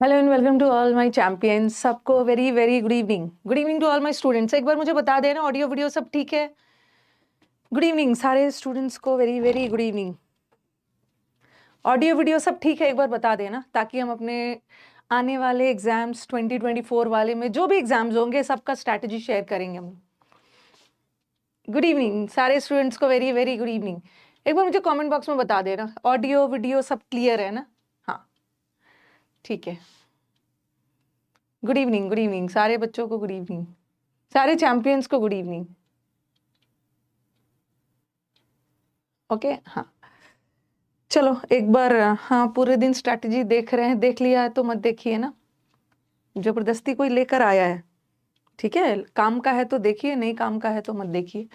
Hello and welcome to all my champions. सबको very very good evening. Good evening to all my students. एक बार मुझे बता देना ऑडियो वीडियो सब ठीक है। गुड इवनिंग सारे स्टूडेंट्स को, very very good evening. Audio video सब ठीक है, एक बार बता देना ताकि हम अपने आने वाले एग्जाम्स 2024 वाले में जो भी एग्जाम्स होंगे सबका स्ट्रैटेजी शेयर करेंगे हम। गुड इवनिंग सारे स्टूडेंट्स को, वेरी वेरी गुड इवनिंग। एक बार मुझे कमेंट बॉक्स में बता देना ऑडियो वीडियो सब क्लियर है ना। हाँ ठीक है। गुड इवनिंग सारे बच्चों को, गुड इवनिंग सारे चैंपियंस को, गुड इवनिंग। ओके हाँ चलो एक बार, हाँ पूरे दिन स्ट्रैटेजी देख रहे हैं, देख लिया है तो मत देखिए ना, जबरदस्ती कोई लेकर आया है। ठीक है, काम का है तो देखिए, नहीं काम का है तो मत देखिए।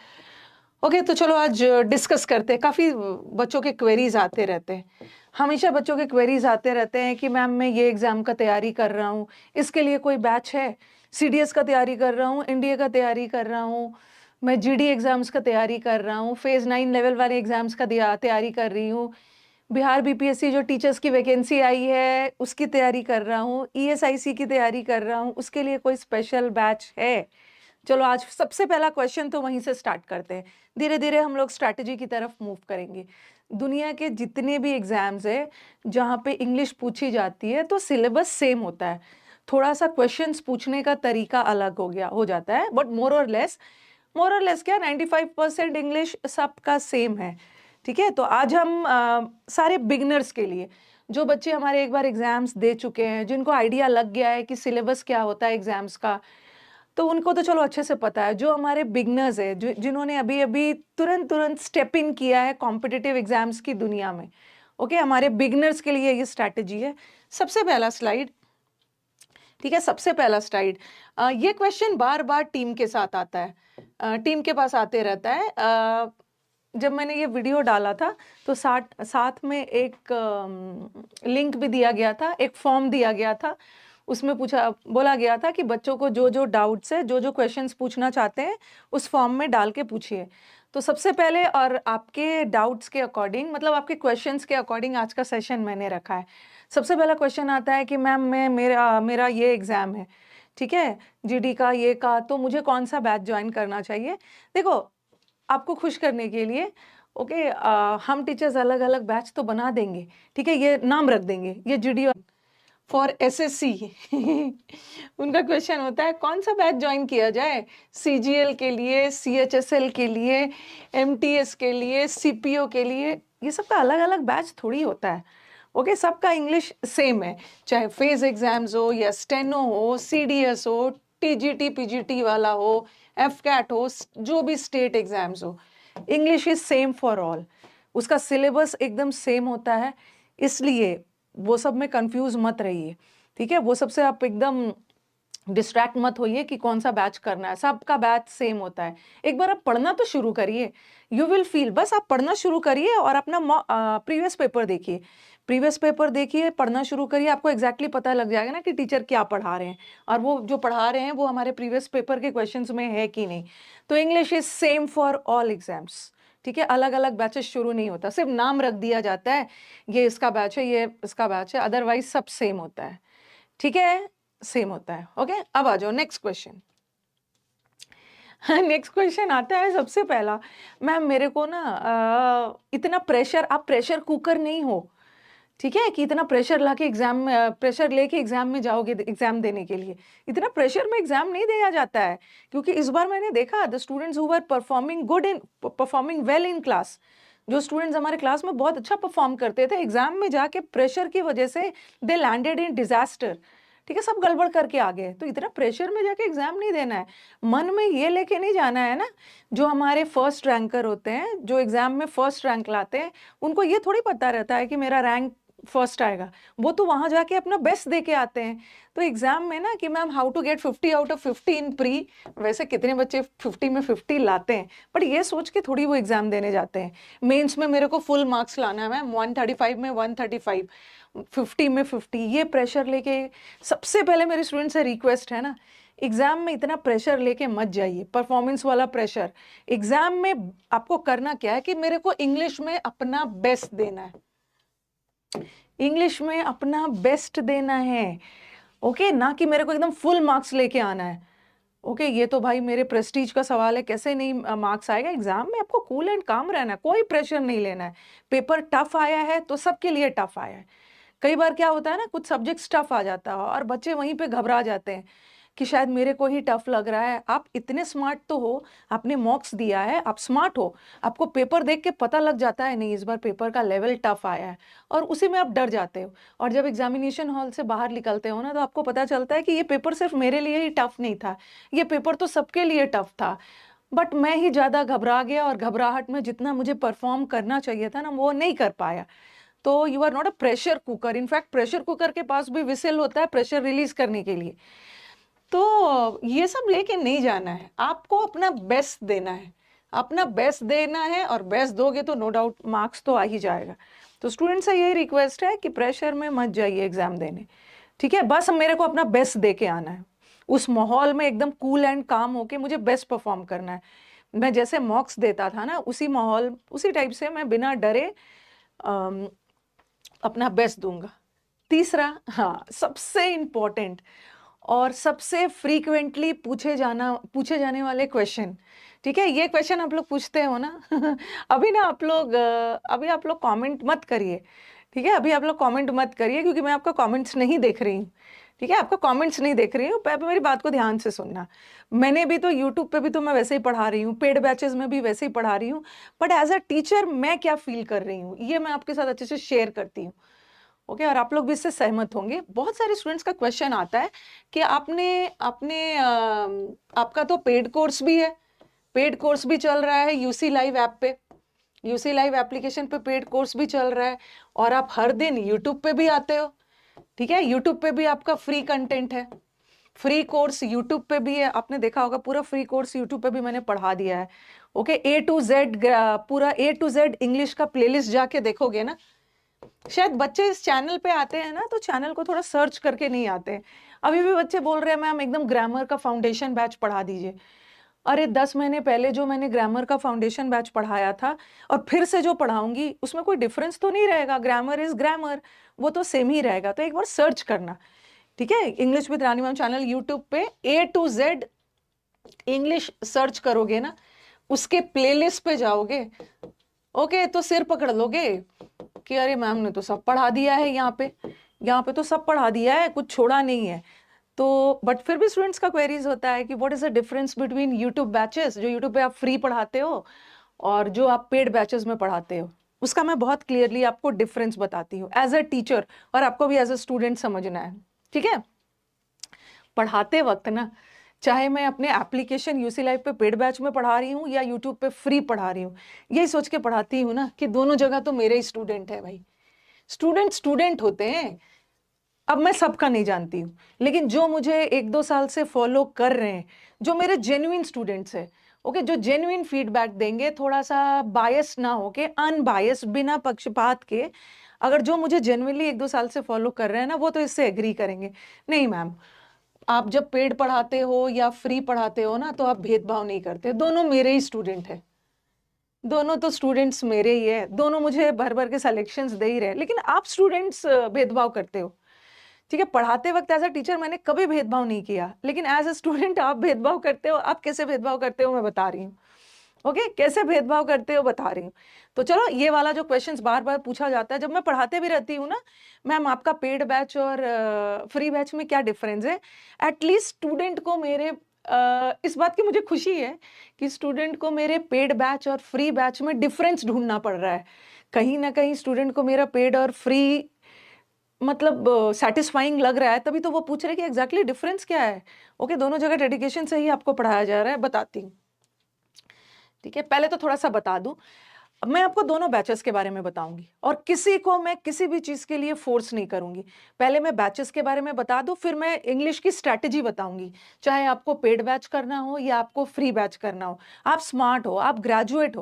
ओके तो चलो आज डिस्कस करते हैं। काफ़ी बच्चों के क्वेरीज आते रहते हैं, हमेशा बच्चों के क्वेरीज आते रहते हैं कि मैम मैं ये एग्ज़ाम का तैयारी कर रहा हूँ, इसके लिए कोई बैच है? सीडीएस का तैयारी कर रहा हूँ, एनडीए का तैयारी कर रहा हूँ, मैं जीडी एग्ज़ाम्स का तैयारी कर रहा हूँ, फेज़ 9 लेवल वाले एग्ज़ाम्स का तैयारी कर रही हूँ, बिहार बीपीएससी जो टीचर्स की वैकेंसी आई है उसकी तैयारी कर रहा हूँ, ईएसआईसी की तैयारी कर रहा हूँ, उसके लिए कोई स्पेशल बैच है? चलो आज सबसे पहला क्वेश्चन तो वहीं से स्टार्ट करते हैं, धीरे धीरे हम लोग स्ट्रैटेजी की तरफ मूव करेंगे। दुनिया के जितने भी एग्जाम्स है जहाँ पे इंग्लिश पूछी जाती है तो सिलेबस सेम होता है, थोड़ा सा क्वेश्चंस पूछने का तरीका अलग हो जाता है, बट मोर और लेस क्या 95% इंग्लिश सबका सेम है। ठीक है, तो आज हम सारे बिगनर्स के लिए, जो बच्चे हमारे एक बार एग्जाम्स दे चुके हैं, जिनको आइडिया लग गया है कि सिलेबस क्या होता है एग्जाम्स का, तो उनको तो चलो अच्छे से पता है। जो हमारे बिगनर्स है, जो जिन्होंने अभी अभी तुरंत तुरंत स्टेप इन किया है कॉम्पिटिटिव एग्जाम्स की दुनिया में, ओके हमारे बिगनर्स के लिए ये स्ट्रैटेजी है। सबसे पहला स्लाइड, ठीक है, सबसे पहला स्लाइड, ये क्वेश्चन बार बार टीम के साथ आता है, टीम के पास आते रहता है। जब मैंने ये वीडियो डाला था तो साथ में एक लिंक भी दिया गया था, एक फॉर्म दिया गया था, उसमें बोला गया था कि बच्चों को जो जो डाउट्स है, जो जो क्वेश्चंस पूछना चाहते हैं उस फॉर्म में डाल के पूछिए। तो सबसे पहले, और आपके डाउट्स के अकॉर्डिंग, मतलब आपके क्वेश्चंस के अकॉर्डिंग आज का सेशन मैंने रखा है। सबसे पहला क्वेश्चन आता है कि मैम मैं मेरा ये एग्ज़ाम है, ठीक है, जीडी का ये का, तो मुझे कौन सा बैच ज्वाइन करना चाहिए? देखो, आपको खुश करने के लिए, ओके, हम टीचर्स अलग अलग बैच तो बना देंगे, ठीक है, ये नाम रख देंगे, ये जीडी फॉर एसएससी उनका क्वेश्चन होता है कौन सा बैच ज्वाइन किया जाए, सीजीएल के लिए, सीएचएसएल के लिए, एमटीएस के लिए, सीपीओ के लिए, ये सब का अलग अलग बैच थोड़ी होता है। ओके, सबका इंग्लिश सेम है, चाहे फेज एग्जाम्स हो या स्टेनो हो, सीडीएस हो, टीजीटी पीजीटी वाला हो, एफकैट हो, जो भी स्टेट एग्जाम्स हो, English is same for all, उसका सिलेबस एकदम सेम होता है। इसलिए वो सब में कंफ्यूज मत रहिए, ठीक है, वो सबसे आप एकदम डिस्ट्रैक्ट मत होइए कि कौन सा बैच करना है, सबका बैच सेम होता है। एक बार आप पढ़ना तो शुरू करिए, यू विल फील, बस आप पढ़ना शुरू करिए और अपना प्रीवियस पेपर देखिए, पढ़ना शुरू करिए, आपको एग्जैक्टली पता लग जाएगा ना कि टीचर क्या पढ़ा रहे हैं, और वो जो पढ़ा रहे हैं वो हमारे प्रीवियस पेपर के क्वेश्चंस में है कि नहीं। तो English is same for all exams, ठीक है, अलग अलग बैचेस शुरू नहीं होता, सिर्फ नाम रख दिया जाता है, ये इसका बैच है, ये इसका बैच है, अदरवाइज सब सेम होता है, ठीक है, सेम होता है। ओके, अब आ जाओ नेक्स्ट क्वेश्चन। नेक्स्ट क्वेश्चन आता है सबसे पहला, मैम मेरे को ना इतना प्रेशर, आप प्रेशर कुकर नहीं हो, ठीक है, कि इतना प्रेशर लाके एग्जाम में, प्रेशर लेके एग्जाम में जाओगे एग्जाम देने के लिए, इतना प्रेशर में एग्जाम नहीं दिया जाता है। क्योंकि इस बार मैंने देखा the students who were performing well in class, जो स्टूडेंट्स हमारे क्लास में बहुत अच्छा परफॉर्म करते थे, एग्जाम में जाके प्रेशर की वजह से दे लैंडेड इन डिजास्टर, ठीक है, सब गड़बड़ करके आ गए। तो इतना प्रेशर में जाके एग्जाम नहीं देना है, मन में ये लेके नहीं जाना है ना। जो हमारे फर्स्ट रैंकर होते हैं, जो एग्जाम में फर्स्ट रैंक लाते हैं, उनको ये थोड़ी पता रहता है कि मेरा रैंक फर्स्ट आएगा, वो तो वहां जाके अपना बेस्ट दे के आते हैं। तो एग्जाम में ना कि ma'am how to get 50 out of 50 in pre, वैसे कितने बच्चे 50 में 50 लाते हैं, बट ये सोच के थोड़ी वो एग्जाम देने जाते हैं। मेंस में मेरे को फुल मार्क्स लाना है मैम, 135 में 135, 50 में 50, ये प्रेशर लेके, सबसे पहले मेरे स्टूडेंट से रिक्वेस्ट है ना, एग्जाम में इतना प्रेशर लेके मत जाइए, परफॉर्मेंस वाला प्रेशर। एग्जाम में आपको करना क्या है कि मेरे को इंग्लिश में अपना बेस्ट देना है, इंग्लिश में अपना बेस्ट देना है, ओके, ना कि मेरे को एकदम फुल मार्क्स लेके आना है। ओके, ये तो भाई मेरे प्रेस्टीज का सवाल है, कैसे नहीं मार्क्स आएगा एग्जाम में। आपको कूल एंड काम रहना है, कोई प्रेशर नहीं लेना है। पेपर टफ आया है तो सबके लिए टफ आया है। कई बार क्या होता है ना, कुछ सब्जेक्ट्स टफ आ जाता है और बच्चे वहीं पे घबरा जाते हैं कि शायद मेरे को ही टफ लग रहा है। आप इतने स्मार्ट तो हो, आपने मॉक्स दिया है, आप स्मार्ट हो, आपको पेपर देख के पता लग जाता है नहीं इस बार पेपर का लेवल टफ आया है, और उसी में आप डर जाते हो। और जब एग्जामिनेशन हॉल से बाहर निकलते हो ना, तो आपको पता चलता है कि ये पेपर सिर्फ मेरे लिए ही टफ नहीं था, ये पेपर तो सबके लिए टफ था, बट मैं ही ज़्यादा घबरा गया और घबराहट में जितना मुझे परफॉर्म करना चाहिए था ना, वो नहीं कर पाया। तो you are not a pressure cooker. In fact pressure cooker के पास भी विसिल होता है प्रेशर रिलीज करने के लिए। तो ये सब लेके नहीं जाना है, आपको अपना बेस्ट देना है, अपना बेस्ट देना है, और बेस्ट दोगे तो नो डाउट मार्क्स तो आ ही जाएगा। तो स्टूडेंट से यही रिक्वेस्ट है कि प्रेशर में मत जाइए एग्जाम देने, ठीक है। बस मेरे को अपना बेस्ट दे के आना है, उस माहौल में एकदम कूल एंड काम होके मुझे बेस्ट परफॉर्म करना है। मैं जैसे मॉक्स देता था ना, उसी माहौल उसी टाइप से मैं बिना डरे अपना बेस्ट दूंगा। तीसरा, हाँ, सबसे इम्पोर्टेंट और सबसे फ्रीक्वेंटली पूछे जाने वाले क्वेश्चन, ठीक है। ये क्वेश्चन आप लोग पूछते हो ना अभी ना आप लोग अभी आप लोग कमेंट मत करिए, ठीक है। अभी आप लोग कमेंट मत करिए क्योंकि मैं आपका कमेंट्स नहीं देख रही हूँ, ठीक है। आपका कमेंट्स नहीं देख रही हूँ, मेरी बात को ध्यान से सुनना। मैंने भी तो यूट्यूब पे भी तो मैं वैसे ही पढ़ा रही हूँ, पेड बैचेस में भी वैसे ही पढ़ा रही हूँ, बट एज अ टीचर मैं क्या फील कर रही हूँ ये मैं आपके साथ अच्छे से शेयर करती हूँ, ओके। और आप लोग भी इससे सहमत होंगे। बहुत सारे स्टूडेंट्स का क्वेश्चन आता है कि आपने अपने आपका तो पेड कोर्स भी है, पेड कोर्स भी चल रहा है यूसी लाइव ऐप पे, यूसी लाइव एप्लीकेशन पे पेड कोर्स भी चल रहा है, और आप हर दिन यूट्यूब पे भी आते हो, ठीक है। यूट्यूब पे भी आपका फ्री कंटेंट है, फ्री कोर्स यूट्यूब पे भी है। आपने देखा होगा पूरा फ्री कोर्स यूट्यूब पे भी मैंने पढ़ा दिया है, ओके। ए टू जेड पूरा ए टू जेड इंग्लिश का प्लेलिस्ट जाके देखोगे ना, शायद बच्चे इस चैनल पे आते हैं ना तो चैनल को थोड़ा सर्च करके नहीं आते हैं। अभी भी बच्चे बोल रहे हैं मैम एकदम ग्रामर का फाउंडेशन बैच पढ़ा दीजिए। अरे 10 महीने पहले जो मैंने ग्रामर का फाउंडेशन बैच पढ़ाया था और फिर से जो पढ़ाऊंगी उसमें कोई डिफरेंस तो नहीं रहेगा, ग्रामर इज ग्रामर, वो तो सेम ही रहेगा। तो एक बार सर्च करना, ठीक है। English with Rani ma'am channel YouTube पे ए टू जेड इंग्लिश सर्च करोगे ना, उसके प्लेलिस्ट पे जाओगे, ओके, तो सिर पकड़ लोगे कि अरे मैम ने तो सब पढ़ा दिया है, यहाँ पे तो सब पढ़ा दिया है, कुछ छोड़ा नहीं है। तो बट फिर भी स्टूडेंट्स का क्वेरीज होता है कि what is the difference between YouTube batches, जो यूट्यूब पे आप फ्री पढ़ाते हो और जो आप पेड बैचेस में पढ़ाते हो, उसका मैं बहुत क्लियरली आपको डिफरेंस बताती हूँ एज अ टीचर, और आपको भी एज अ स्टूडेंट समझना है, ठीक है। पढ़ाते वक्त ना, चाहे मैं अपने एप्लीकेशन यूसी लाइव पे पेड बैच में पढ़ा रही हूँ या यूट्यूब पे फ्री पढ़ा रही हूँ, यही सोच के पढ़ाती हूँ ना कि दोनों जगह तो मेरे ही स्टूडेंट है भाई। स्टूडेंट स्टूडेंट होते हैं। अब मैं सबका नहीं जानती हूँ, लेकिन जो मुझे 1-2 साल से फॉलो कर रहे हैं, जो मेरे जेन्युइन स्टूडेंट्स हैं, ओके, जो जेन्युइन फीडबैक देंगे, थोड़ा सा बायस ना होके, अनबायस, बिना पक्षपात के, अगर जो मुझे जेन्युइनली 1-2 साल से फॉलो कर रहे हैं ना, वो तो इससे एग्री करेंगे, नहीं मैम, आप जब पेड पढ़ाते हो या फ्री पढ़ाते हो ना, तो आप भेदभाव नहीं करते, दोनों मेरे ही स्टूडेंट है, दोनों तो स्टूडेंट्स मेरे ही है, दोनों मुझे भर भर के सिलेक्शंस दे ही रहे, लेकिन आप स्टूडेंट्स भेदभाव करते हो, ठीक है। पढ़ाते वक्त एज अ टीचर मैंने कभी भेदभाव नहीं किया, लेकिन एज अ स्टूडेंट आप भेदभाव करते हो। आप कैसे भेदभाव करते हो मैं बता रही हूँ, ओके, कैसे भेदभाव करते हो बता रही हूँ। तो चलो, ये वाला जो क्वेश्चंस बार बार पूछा जाता है, जब मैं पढ़ाते भी रहती हूँ ना, मैम आपका पेड बैच और फ्री बैच में क्या डिफरेंस है, एटलीस्ट स्टूडेंट को मेरे इस बात की मुझे खुशी है कि स्टूडेंट को मेरे पेड बैच और फ्री बैच में डिफरेंस ढूंढना पड़ रहा है। कहीं ना कहीं स्टूडेंट को मेरा पेड और फ्री मतलब सेटिस्फाइंग लग रहा है, तभी तो वो पूछ रहे कि एग्जैक्टली डिफरेंस क्या है। ओके, दोनों जगह डेडिकेशन से ही आपको पढ़ाया जा रहा है, बताती हूँ, ठीक है। पहले तो थोड़ा सा बता दूं, मैं आपको दोनों बैचेस के बारे में बताऊंगी और किसी को मैं किसी भी चीज के लिए फोर्स नहीं करूंगी। पहले मैं बैचेस के बारे में बता दूं, फिर मैं इंग्लिश की स्ट्रैटेजी बताऊंगी, चाहे आपको पेड बैच करना हो या आपको फ्री बैच करना हो। आप स्मार्ट हो, आप ग्रेजुएट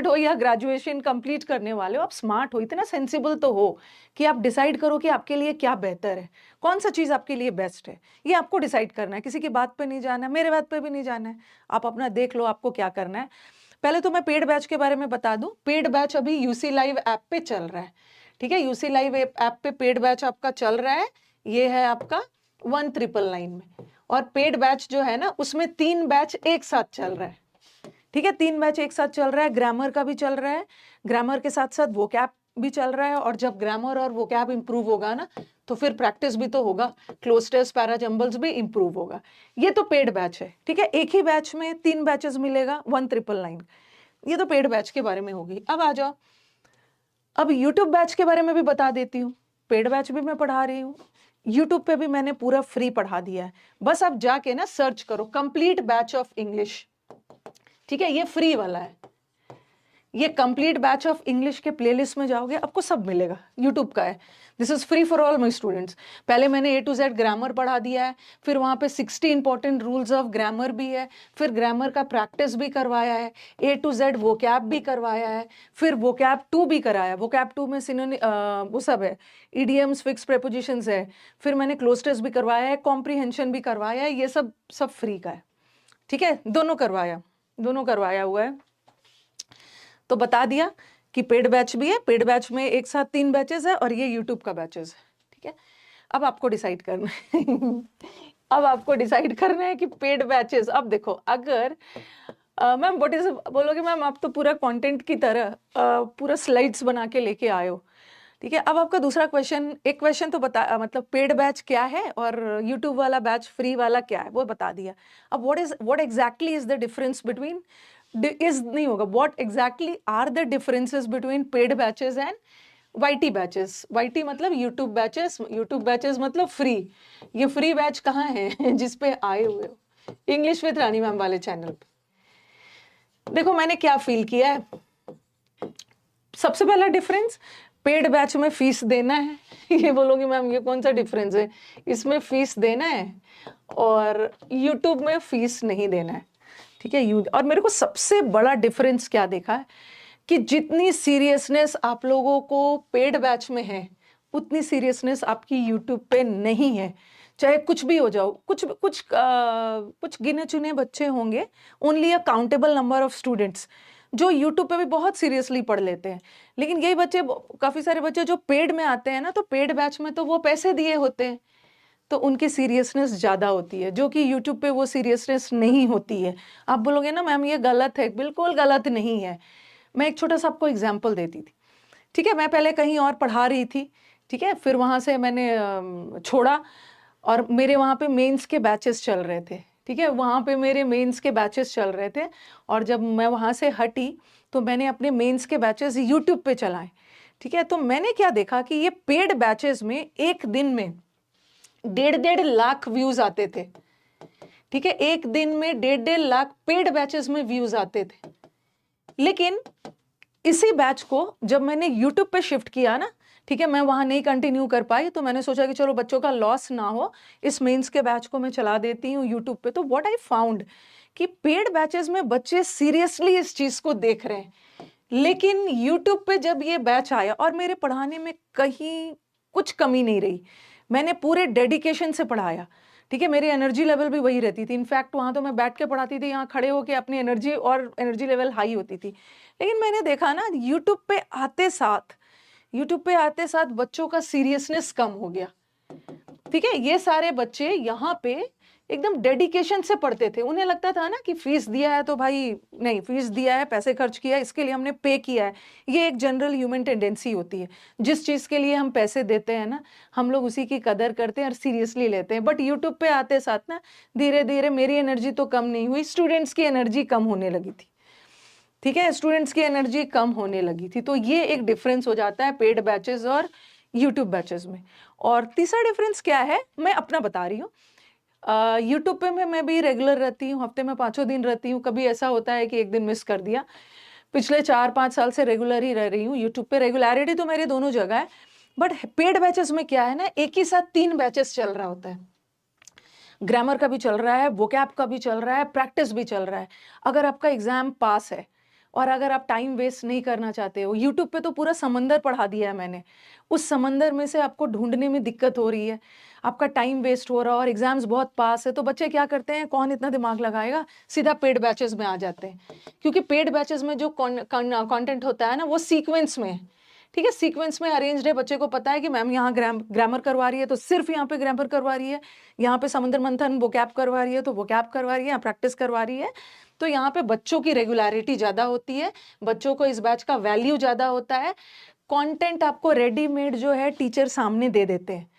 हो या ग्रेजुएशन कंप्लीट करने वाले हो, आप स्मार्ट हो, इतना सेंसिबल तो हो कि आप डिसाइड करो कि आपके लिए क्या बेहतर है, कौन सा चीज आपके लिए बेस्ट है, ये आपको डिसाइड करना है। किसी की बात पे नहीं जाना है, मेरे बात पे भी नहीं जाना है, आप अपना देख लो आपको क्या करना है। पहले तो मैं पेड बैच के बारे में बता दूं, पेड बैच अभी यूसी लाइव ऐप पे चल रहा है, ठीक है, यूसी लाइव ऐप पे पेड बैच आपका चल रहा है, ये है आपका 1999 में। और पेड बैच जो है ना उसमें 3 बैच एक साथ चल रहा है, ठीक है, 3 बैच एक साथ चल रहा है। ग्रामर का भी चल रहा है, ग्रामर के साथ साथ वोकैब भी चल रहा है, और जब ग्रामर और वोकैब इंप्रूव होगा ना तो फिर प्रैक्टिस भी तो होगा, क्लोस्टर्स पैराजंबल्स भी इंप्रूव होगा। ये तो पेड बैच है, ठीक है, एक ही बैच में 3 बैचेस मिलेगा 1999। ये तो पेड बैच के बारे में होगी। अब आ जाओ, अब यूट्यूब बैच के बारे में भी बता देती हूँ। पेड बैच भी मैं पढ़ा रही हूँ, यूट्यूब पे भी मैंने पूरा फ्री पढ़ा दिया है। बस आप जाके ना सर्च करो कंप्लीट बैच ऑफ इंग्लिश, ठीक है, ये फ्री वाला है। ये कंप्लीट बैच ऑफ इंग्लिश के प्लेलिस्ट में जाओगे आपको सब मिलेगा, यूट्यूब का है। This is free for all my students. पहले मैंने A to Z ग्रामर पढ़ा दिया है, फिर वहाँ पे 60 इंपॉर्टेंट रूल्स ऑफ ग्रामर भी है, फिर ग्रामर का प्रैक्टिस भी करवाया है, A to Z वोकैब भी करवाया है, फिर वोकैब 2 भी कराया। वोकैब 2 में वो सब है, इडियम्स, फिक्स प्रेपोजिशंस है, फिर मैंने क्लोस्टर्स भी करवाया है, कॉम्प्रीहेंशन भी करवाया है, ये सब फ्री का है, ठीक है, दोनों करवाया हुआ है। तो बता दिया कि पेड बैच भी है, पेड बैच में एक साथ 3 बैचेस है, और ये यूट्यूब का बैचेस है, ठीक है। अब आपको डिसाइड करना है अब आपको डिसाइड करना है कि पेड बैचेस। अब देखो, अगर मैम व्हाट इज बोलोगे, मैम आप तो पूरा कंटेंट की तरह पूरा स्लाइड्स बना के लेके आए हो, ठीक है। अब आपका दूसरा क्वेश्चन, एक क्वेश्चन तो बता, मतलब पेड बैच क्या है और यूट्यूब वाला बैच फ्री वाला क्या है वो बता दिया। अब what exactly is the difference between, नहीं होगा, what exactly are the differences between paid batches and YT batches. YT मतलब यूट्यूब बैचेस मतलब फ्री। ये फ्री बैच कहाँ है जिसपे आए हुए हो, इंग्लिश विद रानी मैम वाले चैनल पे। देखो मैंने क्या फील किया है। सबसे पहला डिफरेंस, पेड बैच में फीस देना है ये बोलोगे मैम ये कौन सा डिफरेंस है, इसमें फीस देना है और यूट्यूब में फीस नहीं देना है, ठीक है। और मेरे को सबसे बड़ा डिफरेंस क्या देखा है कि जितनी सीरियसनेस आप लोगों को पेड बैच में है उतनी सीरियसनेस आपकी यूट्यूब पे नहीं है। चाहे कुछ भी हो जाओ, कुछ गिने चुने बच्चे होंगे, only a countable number of students जो यूट्यूब पे भी बहुत सीरियसली पढ़ लेते हैं। लेकिन यही बच्चे, काफी सारे बच्चे जो पेड में आते हैं ना, तो पेड बैच में तो वो पैसे दिए होते हैं तो उनकी सीरियसनेस ज़्यादा होती है, जो कि यूट्यूब पे वो सीरियसनेस नहीं होती है। आप बोलोगे ना मैम ये गलत है, बिल्कुल गलत नहीं है। मैं एक छोटा सा आपको एग्जाम्पल देती थी, ठीक है। मैं पहले कहीं और पढ़ा रही थी, ठीक है, फिर वहाँ से मैंने छोड़ा और मेरे वहाँ पे मेंस के बैचेस चल रहे थे, ठीक है, वहाँ पे मेरे मेंस के बैचेस चल रहे थे। और जब मैं वहाँ से हटी तो मैंने अपने मेंस के बैचेस यूट्यूब पे चलाए, ठीक है। तो मैंने क्या देखा कि ये पेड बैचेस में एक दिन में 1.5 लाख व्यूज आते थे, ठीक है, एक दिन में 1.5 लाख पेड बैचेस में व्यूज आते थे। लेकिन इसी बैच को जब मैंने यूट्यूब पे शिफ्ट किया ना, ठीक है, मैं वहां नहीं कंटिन्यू कर पाई, तो मैंने सोचा कि चलो बच्चों का लॉस ना हो, इस मेंस के बैच को मैं चला देती हूँ यूट्यूब पे। तो व्हाट आई फाउंड कि पेड बैचेस में बच्चे सीरियसली इस चीज को देख रहे हैं, लेकिन यूट्यूब पे जब ये बैच आया और मेरे पढ़ाने में कहीं कुछ कमी नहीं रही, मैंने पूरे डेडिकेशन से पढ़ाया, ठीक है, मेरी एनर्जी लेवल भी वही रहती थी। इनफैक्ट वहाँ तो मैं बैठ के पढ़ाती थी, यहाँ खड़े होके अपनी एनर्जी लेवल हाई होती थी। लेकिन मैंने देखा ना यूट्यूब पे आते साथ बच्चों का सीरियसनेस कम हो गया, ठीक है। ये सारे बच्चे यहाँ पे एकदम डेडिकेशन से पढ़ते थे। उन्हें लगता था ना कि फीस दिया है तो भाई नहीं, फीस दिया है, पैसे खर्च किया है, इसके लिए हमने पे किया है। ये एक जनरल ह्यूमन टेंडेंसी होती है, जिस चीज़ के लिए हम पैसे देते हैं ना हम लोग उसी की कदर करते हैं और सीरियसली लेते हैं। बट यूट्यूब पे आते साथ ना धीरे धीरे मेरी एनर्जी तो कम नहीं हुई, स्टूडेंट्स की एनर्जी कम होने लगी थी, ठीक है, स्टूडेंट्स की एनर्जी कम होने लगी थी। तो ये एक डिफरेंस हो जाता है पेड बैचेस और यूट्यूब बैचेस में। और तीसरा डिफरेंस क्या है, मैं अपना बता रही हूँ। यूट्यूब पे मैं भी रेगुलर रहती हूँ, हफ्ते में 5 दिन रहती हूँ। कभी ऐसा होता है कि एक दिन मिस कर दिया। पिछले 4-5 साल से रेगुलर ही रह रही हूँ यूट्यूब पे। रेगुलरिटी तो मेरे दोनों जगह है, बट पेड बैचेस में क्या है ना, एक ही साथ 3 बैचेस चल रहा होता है। ग्रामर का भी चल रहा है, वोकैब का भी चल रहा है, प्रैक्टिस भी चल रहा है। अगर आपका एग्जाम पास है और अगर आप टाइम वेस्ट नहीं करना चाहते हो, यूट्यूब पे तो पूरा समंदर पढ़ा दिया है मैंने, उस समंदर में से आपको ढूंढने में दिक्कत हो रही है, आपका टाइम वेस्ट हो रहा है और एग्जाम्स बहुत पास है, तो बच्चे क्या करते हैं, कौन इतना दिमाग लगाएगा, सीधा पेड बैचेस में आ जाते हैं। क्योंकि पेड बैचेस में जो कंटेंट होता है ना वो सीक्वेंस में है, ठीक है, सीक्वेंस में अरेंज्ड है, बच्चे को पता है कि मैम यहाँ ग्रामर करवा रही है तो सिर्फ यहाँ पे ग्रामर करवा रही है, यहाँ पे समुद्र मंथन वोकैब करवा रही है तो वोकैब करवा रही है, यहाँ प्रैक्टिस करवा रही है। तो यहाँ पे बच्चों की रेगुलरिटी ज़्यादा होती है, बच्चों को इस बैच का वैल्यू ज़्यादा होता है। कंटेंट आपको रेडीमेड जो है टीचर सामने दे देते हैं,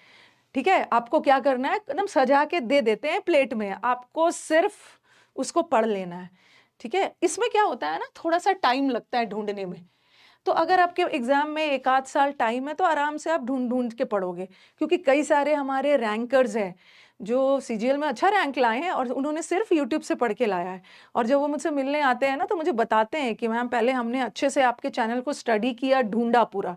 ठीक है, आपको क्या करना है, एकदम सजा के दे देते हैं प्लेट में, आपको सिर्फ उसको पढ़ लेना है, ठीक है। इसमें क्या होता है ना, थोड़ा सा टाइम लगता है ढूंढने में। तो अगर आपके एग्जाम में 1 आध साल टाइम है तो आराम से आप ढूंढ ढूंढ के पढ़ोगे, क्योंकि कई सारे हमारे रैंकर्स हैं जो सीजीएल में अच्छा रैंक लाए हैं और उन्होंने सिर्फ यूट्यूब से पढ़ के लाया है। और जब वो मुझसे मिलने आते हैं ना तो मुझे बताते हैं कि मैम पहले हमने अच्छे से आपके चैनल को स्टडी किया, ढूंढा पूरा,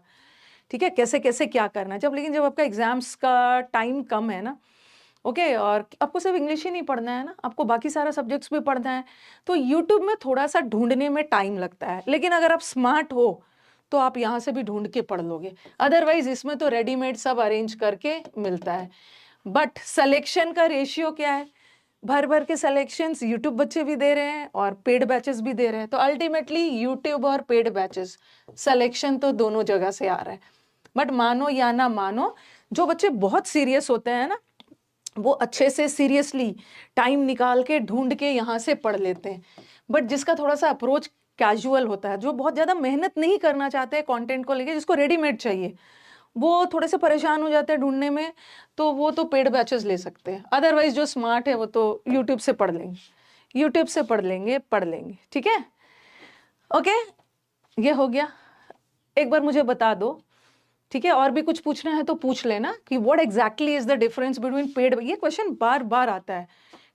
ठीक है, कैसे कैसे क्या करना है। लेकिन जब आपका एग्जाम्स का टाइम कम है ना, ओके, और आपको सिर्फ इंग्लिश ही नहीं पढ़ना है ना, आपको बाकी सारा सब्जेक्ट्स भी पढ़ना है, तो यूट्यूब में थोड़ा सा ढूंढने में टाइम लगता है। लेकिन अगर आप स्मार्ट हो तो आप यहाँ से भी ढूंढ के पढ़ लोगे, अदरवाइज इसमें तो रेडीमेड सब अरेंज करके मिलता है। बट सिलेक्शन का रेशियो क्या है, भर भर के सिलेक्शंस यूट्यूब बच्चे भी दे रहे हैं और पेड बैचेस भी दे रहे हैं, तो अल्टीमेटली यूट्यूब और पेड बैचेस सिलेक्शन तो दोनों जगह से आ रहा है। बट मानो या ना मानो, जो बच्चे बहुत सीरियस होते हैं ना, वो अच्छे से सीरियसली टाइम निकाल के ढूंढ के यहाँ से पढ़ लेते हैं। बट जिसका थोड़ा सा अप्रोच कैजुअल होता है, जो बहुत ज़्यादा मेहनत नहीं करना चाहते हैं कंटेंट को लेके, जिसको रेडीमेड चाहिए, वो थोड़े से परेशान हो जाते हैं ढूंढने में, तो वो तो पेड बैचेस ले सकते हैं। अदरवाइज जो स्मार्ट है वो तो यूट्यूब से पढ़ लेंगे, यूट्यूब से पढ़ लेंगे, ठीक है। ओके, ये हो गया। एक बार मुझे बता दो, ठीक है, और भी कुछ पूछना है तो पूछ लेना कि what exactly is the difference between paid. ये क्वेश्चन बार बार आता है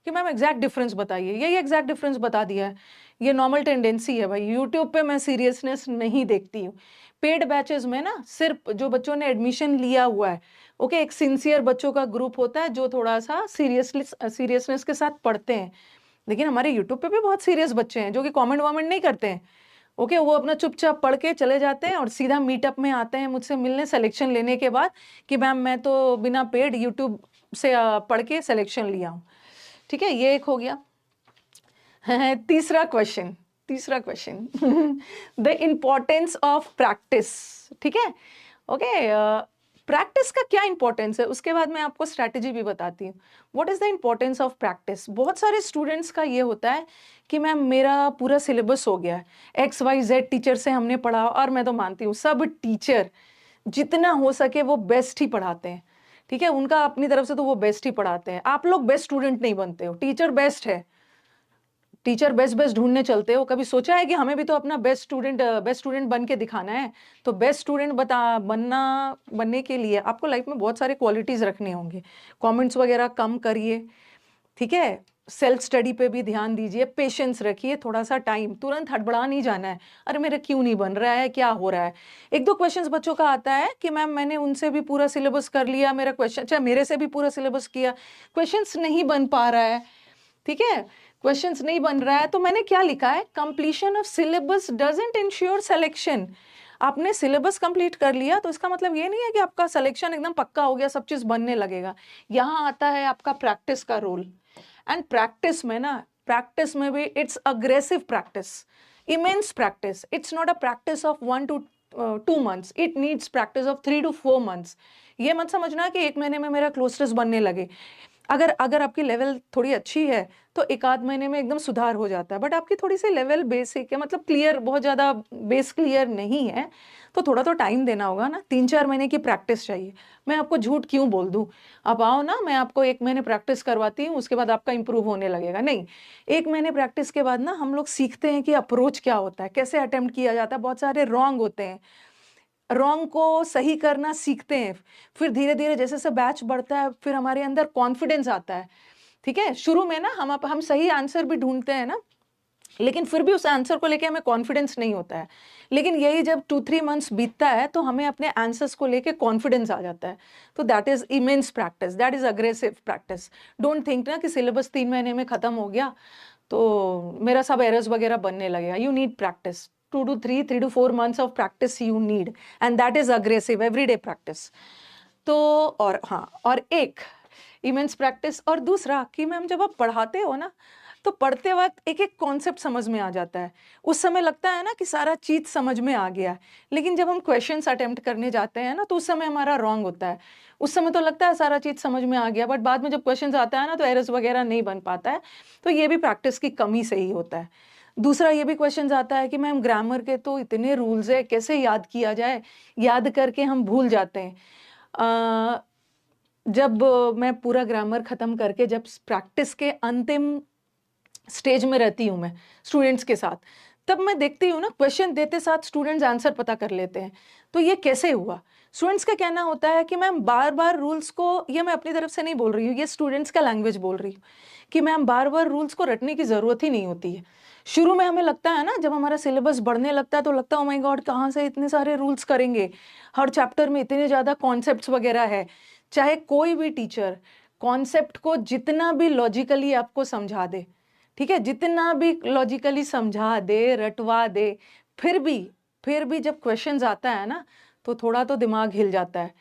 कि मैम एग्जैक्ट डिफरेंस बताइए, ये एग्जैक्ट डिफरेंस बता दिया है। ये नॉर्मल टेंडेंसी है भाई, यूट्यूब पे मैं सीरियसनेस नहीं देखती हूँ। पेड बैचेस में ना सिर्फ जो बच्चों ने एडमिशन लिया हुआ है, ओके, एक सिंसियर बच्चों का ग्रुप होता है जो थोड़ा सा सीरियसनेस के साथ पढ़ते हैं। लेकिन हमारे यूट्यूब पे भी बहुत सीरियस बच्चे हैं जो कि कॉमेंट वॉमेंट नहीं करते हैं, ओके, वो अपना चुपचाप पढ़ के चले जाते हैं और सीधा मीटअप में आते हैं मुझसे मिलने सिलेक्शन लेने के बाद कि मैम मैं तो बिना पेड यूट्यूब से पढ़ के सिलेक्शन लिया हूँ, ठीक है। ये एक हो गया। तीसरा question the importance of practice, ठीक है, ओके। प्रैक्टिस का क्या इंपॉर्टेंस है, उसके बाद मैं आपको स्ट्रैटेजी भी बताती हूँ। What is the importance of practice. बहुत सारे स्टूडेंट्स का ये होता है कि मैम मेरा पूरा सिलेबस हो गया है, XYZ टीचर से हमने पढ़ा, और मैं तो मानती हूँ सब टीचर जितना हो सके वो बेस्ट ही पढ़ाते हैं, ठीक है, उनका अपनी तरफ से तो वो बेस्ट ही पढ़ाते हैं। आप लोग बेस्ट स्टूडेंट नहीं बनते हो, टीचर बेस्ट है, टीचर बेस्ट ढूंढने चलते हो। कभी सोचा है कि हमें भी तो अपना बेस्ट स्टूडेंट बन के दिखाना है। तो बेस्ट स्टूडेंट बनने के लिए आपको लाइफ में बहुत सारे क्वालिटीज रखने होंगे। कमेंट्स वगैरह कम करिए, ठीक है, सेल्फ स्टडी पे भी ध्यान दीजिए, पेशेंस रखिए, थोड़ा सा टाइम, तुरंत हड़बड़ा नहीं जाना है, अरे मेरा क्यों नहीं बन रहा है, क्या हो रहा है। 1-2 क्वेश्चंस बच्चों का आता है कि मैम मैंने उनसे भी पूरा सिलेबस कर लिया, मेरा क्वेश्चन, अच्छा मेरे से भी पूरा सिलेबस किया, क्वेश्चंस नहीं बन पा रहा है, ठीक है, क्वेश्चंस नहीं बन रहा है। तो मैंने क्या लिखा है, completion of syllabus doesn't ensure selection. आपने सिलेबस कंप्लीट कर लिया तो इसका मतलब ये नहीं है कि आपका सिलेक्शन एकदम पक्का हो गया, सब चीज बनने लगेगा। यहाँ आता है आपका प्रैक्टिस का रोल। एंड प्रैक्टिस में भी it's aggressive practice, immense practice. It's not a practice of 1 to 2 months, it needs practice of 3 to 4 months। ये मत समझना कि 1 महीने में मेरा क्लोज बनने लगे। अगर आपकी लेवल थोड़ी अच्छी है तो 1-आध महीने में एकदम सुधार हो जाता है। बट आपकी थोड़ी सी लेवल बेसिक है, मतलब क्लियर, बहुत ज़्यादा बेस क्लियर नहीं है, तो थोड़ा तो टाइम देना होगा ना। 3-4 महीने की प्रैक्टिस चाहिए। मैं आपको झूठ क्यों बोल दूं, आप आओ ना, मैं आपको 1 महीने प्रैक्टिस करवाती हूँ, उसके बाद आपका इंप्रूव होने लगेगा। नहीं, 1 महीने प्रैक्टिस के बाद ना हम लोग सीखते हैं कि अप्रोच क्या होता है, कैसे अटेम्प्ट किया जाता है। बहुत सारे रॉन्ग होते हैं, रॉन्ग को सही करना सीखते हैं। फिर धीरे धीरे जैसे जैसे बैच बढ़ता है फिर हमारे अंदर कॉन्फिडेंस आता है, ठीक है। शुरू में ना हम सही आंसर भी ढूंढते हैं ना, लेकिन फिर भी उस आंसर को लेके हमें कॉन्फिडेंस नहीं होता है। लेकिन यही जब 2-3 मंथ्स बीतता है तो हमें अपने आंसर्स को लेके कॉन्फिडेंस आ जाता है। तो that is immense practice, that is aggressive practice. Don't think ना कि सिलेबस 3 महीने में खत्म हो गया तो मेरा सब एरर्स वगैरह बनने लगेगा। You need practice, 2 to 3 to 4 months of practice you need, and that is aggressive everyday practice। तो और हाँ, और एक इमेंस प्रैक्टिस, और दूसरा कि मैम जब आप पढ़ाते हो ना, तो पढ़ते वक्त एक एक कॉन्सेप्ट समझ में आ जाता है। उस समय लगता है ना कि सारा चीज समझ में आ गया है, लेकिन जब हम क्वेश्चंस अटेम्प्ट करने जाते हैं ना तो उस समय हमारा रॉन्ग होता है। उस समय तो लगता है सारा चीज समझ में आ गया, बट बाद में जब क्वेश्चंस आता है ना तो एरर्स वगैरह नहीं बन पाता है। तो ये भी प्रैक्टिस की कमी से ही होता है। दूसरा ये भी क्वेश्चन आता है कि मैम ग्रामर के तो इतने रूल्स है, कैसे याद किया जाए, याद करके हम भूल जाते हैं। जब मैं पूरा ग्रामर खत्म करके जब प्रैक्टिस के अंतिम स्टेज में रहती हूँ मैं स्टूडेंट्स के साथ, तब मैं देखती हूँ ना क्वेश्चन देते साथ स्टूडेंट्स आंसर पता कर लेते हैं। तो ये कैसे हुआ? स्टूडेंट्स का कहना होता है कि मैम बार बार रूल्स को, ये मैं अपनी तरफ से नहीं बोल रही हूँ, ये स्टूडेंट्स का लैंग्वेज बोल रही हूँ, कि मैम बार बार रूल्स को रटने की जरूरत ही नहीं होती है। शुरू में हमें लगता है ना, जब हमारा सिलेबस बढ़ने लगता है तो लगता है ओ माय गॉड कहाँ से इतने सारे रूल्स करेंगे, हर चैप्टर में इतने ज्यादा कॉन्सेप्ट्स वगैरह है। चाहे कोई भी टीचर कॉन्सेप्ट को जितना भी लॉजिकली आपको समझा दे, ठीक है, जितना भी लॉजिकली समझा दे, रटवा दे, फिर भी जब क्वेश्चंस आता है ना तो थोड़ा तो दिमाग हिल जाता है,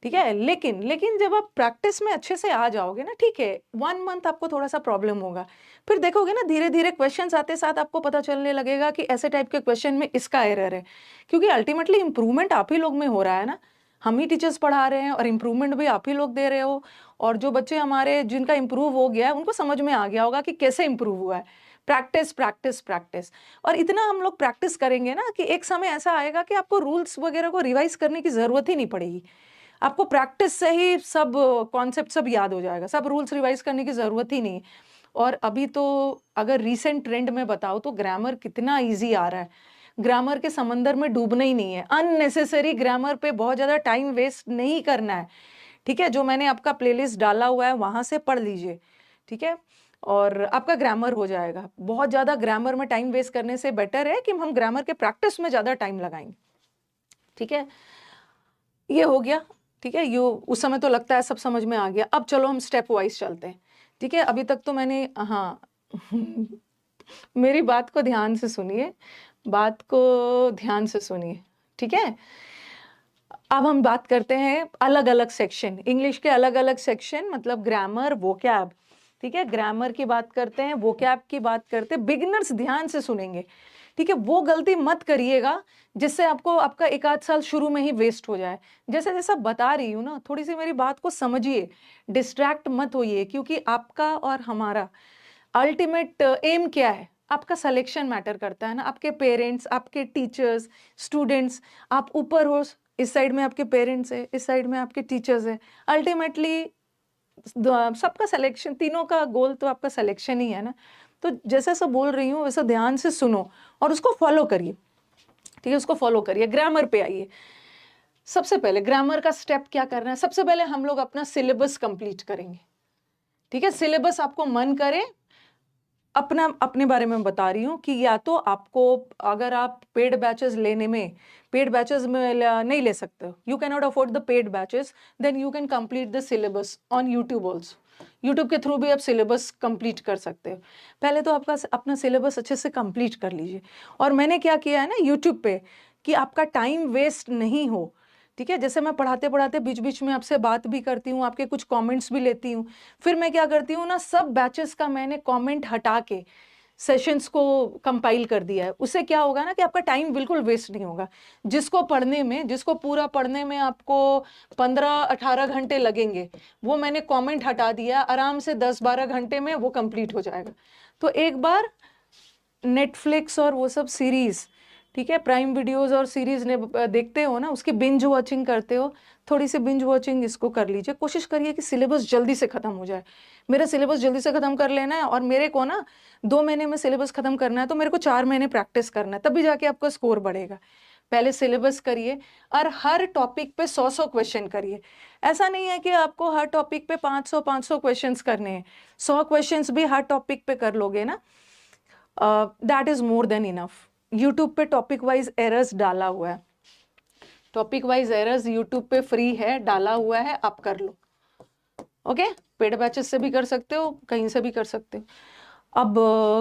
ठीक है। लेकिन जब आप प्रैक्टिस में अच्छे से आ जाओगे ना, ठीक है, 1 मंथ आपको थोड़ा सा प्रॉब्लम होगा, फिर देखोगे ना धीरे धीरे क्वेश्चंस आते साथ आपको पता चलने लगेगा कि ऐसे टाइप के क्वेश्चन में इसका एरर है। क्योंकि अल्टीमेटली इंप्रूवमेंट आप ही लोग में हो रहा है ना, हम ही टीचर्स पढ़ा रहे हैं और इम्प्रूवमेंट भी आप ही लोग दे रहे हो। और जो बच्चे हमारे जिनका इम्प्रूव हो गया है उनको समझ में आ गया होगा कि कैसे इम्प्रूव हुआ है। प्रैक्टिस प्रैक्टिस प्रैक्टिस, और इतना हम लोग प्रैक्टिस करेंगे ना कि एक समय ऐसा आएगा कि आपको रूल्स वगैरह को रिवाइज करने की जरूरत ही नहीं पड़ेगी। आपको प्रैक्टिस से ही सब कॉन्सेप्ट सब याद हो जाएगा, सब रूल्स रिवाइज करने की जरूरत ही नहीं। और अभी तो अगर रीसेंट ट्रेंड में बताओ तो ग्रामर कितना इजी आ रहा है। ग्रामर के समंदर में डूबना ही नहीं है, अननेसेसरी ग्रामर पे बहुत ज्यादा टाइम वेस्ट नहीं करना है, ठीक है। जो मैंने आपका प्लेलिस्ट डाला हुआ है वहां से पढ़ लीजिए, ठीक है, और आपका ग्रामर हो जाएगा। बहुत ज्यादा ग्रामर में टाइम वेस्ट करने से बेटर है कि हम ग्रामर के प्रैक्टिस में ज्यादा टाइम लगाएंगे, ठीक है। ये हो गया, ठीक है। यो उस समय तो लगता है सब समझ में आ गया। अब चलो हम स्टेप वाइज चलते हैं, ठीक है। अभी तक तो मैंने, हाँ मेरी बात को ध्यान से सुनिए, बात को ध्यान से सुनिए, ठीक है। अब हम बात करते हैं अलग अलग सेक्शन, इंग्लिश के अलग अलग सेक्शन, मतलब ग्रामर, वोकैब, ठीक है। ग्रामर की बात करते हैं, वोकैब की बात करते हैं। बिगिनर्स ध्यान से सुनेंगे, ठीक है। वो गलती मत करिएगा जिससे आपको आपका 1 आध साल शुरू में ही वेस्ट हो जाए। जैसे जैसा बता रही हूँ ना, थोड़ी सी मेरी बात को समझिए, डिस्ट्रैक्ट मत होइए, क्योंकि आपका और हमारा अल्टीमेट एम क्या है? आपका सिलेक्शन मैटर करता है ना। आपके पेरेंट्स, आपके टीचर्स, स्टूडेंट्स, आप ऊपर हो, इस साइड में आपके पेरेंट्स है, इस साइड में आपके टीचर्स है। अल्टीमेटली सबका सिलेक्शन, तीनों का गोल तो आपका सिलेक्शन ही है ना। तो जैसा सब बोल रही हूँ वैसा ध्यान से सुनो और उसको फॉलो करिए, ठीक है, उसको फॉलो करिए। ग्रामर पे आइए। सबसे पहले ग्रामर का स्टेप क्या करना है? सबसे पहले हम लोग अपना सिलेबस कंप्लीट करेंगे, ठीक है। सिलेबस आपको मन करे, अपने बारे में बता रही हूँ कि या तो आपको, अगर आप पेड बैचेस लेने में, पेड बैचेस में नहीं ले सकते हो, you can not afford the paid batches, then you can complete the syllabus on YouTube also. YouTube के थ्रू भी आप सिलेबस कंप्लीट कर सकते हो। पहले तो आपका अपना सिलेबस अच्छे से कंप्लीट कर लीजिए। और मैंने क्या किया है ना यूट्यूब पे, कि आपका टाइम वेस्ट नहीं हो, ठीक है। जैसे मैं पढ़ाते पढ़ाते बीच बीच में आपसे बात भी करती हूँ, आपके कुछ कमेंट्स भी लेती हूँ, फिर मैं क्या करती हूँ ना, सब बैचेस का मैंने कमेंट हटा के सेशंस को कंपाइल कर दिया है। उससे क्या होगा ना कि आपका टाइम बिल्कुल वेस्ट नहीं होगा। जिसको पूरा पढ़ने में आपको 15-18 घंटे लगेंगे, वो मैंने कमेंट हटा दिया, आराम से 10-12 घंटे में वो कंप्लीट हो जाएगा। तो एक बार नेटफ्लिक्स और वो सब सीरीज, ठीक है, प्राइम वीडियोस और सीरीज ने देखते हो ना, उसकी बिंज वॉचिंग करते हो, थोड़ी सी बिंज वॉचिंग इसको कर लीजिए। कोशिश करिए कि सिलेबस जल्दी से खत्म हो जाए। मेरा सिलेबस जल्दी से खत्म कर लेना है, और मेरे को ना 2 महीने में सिलेबस खत्म करना है, तो मेरे को 4 महीने प्रैक्टिस करना है, तभी जाके आपका स्कोर बढ़ेगा। पहले सिलेबस करिए और हर टॉपिक पे 100-100 क्वेश्चन करिए। ऐसा नहीं है कि आपको हर टॉपिक पे 500-500 क्वेश्चन करने हैं। 100 क्वेश्चन भी हर टॉपिक पे कर लोगे ना, that is more than enough. YouTube पे टॉपिक वाइज एरर्स डाला हुआ है, टॉपिक वाइज एरर्स यूट्यूब पे फ्री है, डाला हुआ है, आप कर लो, ओके। पेड बैचेस से भी कर सकते हो, कहीं से भी कर सकते हो। अब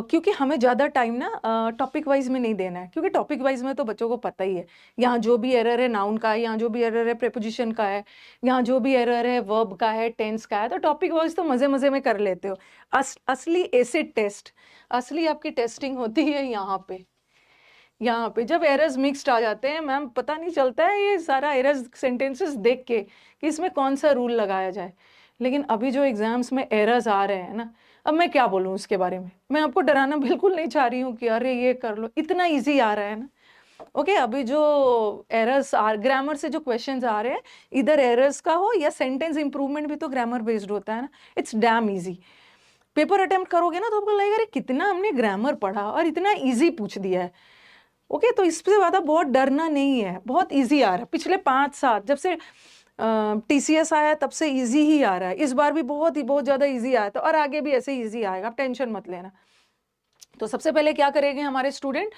क्योंकि हमें ज़्यादा टाइम ना टॉपिक वाइज में नहीं देना है, क्योंकि टॉपिक वाइज में तो बच्चों को पता ही है, यहाँ जो भी एरर है नाउन का है, यहाँ जो भी एरर है प्रेपोजिशन का है, यहाँ जो भी एरर है वर्ब का है, टेंस का है, तो टॉपिक वाइज तो मज़े मज़े में कर लेते हो। असली एसिड टेस्ट, असली आपकी टेस्टिंग होती है यहाँ पे जब एरर्स मिक्स्ड आ जाते हैं मैम, पता नहीं चलता है ये सारा एरर्स सेंटेंसेस देख के कि इसमें कौन सा रूल लगाया जाए। लेकिन अभी जो एग्जाम्स में एरर्स आ रहे हैं ना, अब मैं क्या बोलूँ उसके बारे में, मैं आपको डराना बिल्कुल नहीं चाह रही हूँ कि अरे ये कर लो, इतना ईजी आ रहा है ना। ओके अभी जो एरर्स ग्रामर से जो क्वेश्चंस आ रहे हैं, इधर एरर्स का हो या सेंटेंस इंप्रूवमेंट भी तो ग्रामर बेस्ड होता है ना, it's damn easy. Paper attempt करोगे ना तो आपको लगेगा अरे कितना हमने ग्रामर पढ़ा और इतना ईजी पूछ दिया है। ओके तो इससे ज़्यादा बहुत डरना नहीं है, बहुत इजी आ रहा है। पिछले 5 साल जब से TCS आया तब से इजी ही आ रहा है, इस बार भी बहुत ज़्यादा इजी आया था और आगे भी ऐसे इजी आएगा, आप टेंशन मत लेना। तो सबसे पहले क्या करेंगे हमारे स्टूडेंट,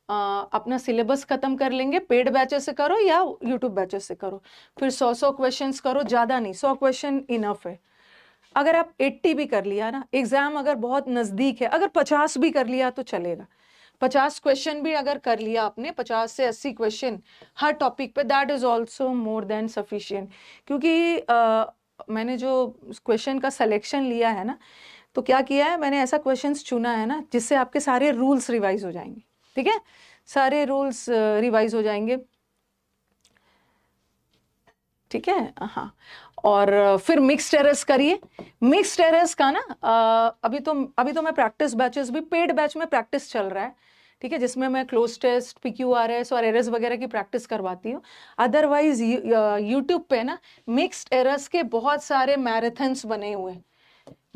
अपना सिलेबस खत्म कर लेंगे, पेड बैचेस से करो या यूट्यूब बैचेस से करो, फिर 100 क्वेश्चंस करो, ज़्यादा नहीं, 100 क्वेश्चन इनफ है। अगर आप 80 भी कर लिया ना, एग्जाम अगर बहुत नज़दीक है, अगर 50 भी कर लिया तो चलेगा, 50 क्वेश्चन भी अगर कर लिया आपने, 50 से 80 क्वेश्चन हर टॉपिक पे, that is also more than sufficient. क्योंकि मैंने जो क्वेश्चन का सिलेक्शन लिया है ना, तो क्या किया है मैंने, ऐसा क्वेश्चंस चुना है ना जिससे आपके सारे रूल्स रिवाइज हो जाएंगे। ठीक है, सारे रूल्स रिवाइज हो जाएंगे। ठीक है, हाँ। और फिर मिक्स्ड एरर्स करिए। मिक्स्ड एरर्स का ना अभी तो मैं प्रैक्टिस बैचेस भी, पेड बैच में प्रैक्टिस चल रहा है, ठीक है, जिसमें मैं क्लोज टेस्ट, PQRS और एरर्स वगैरह की प्रैक्टिस करवाती हूँ। अदरवाइज यूट्यूब पे ना मिक्स्ड एरर्स के बहुत सारे मैराथन्स बने हुए हैं।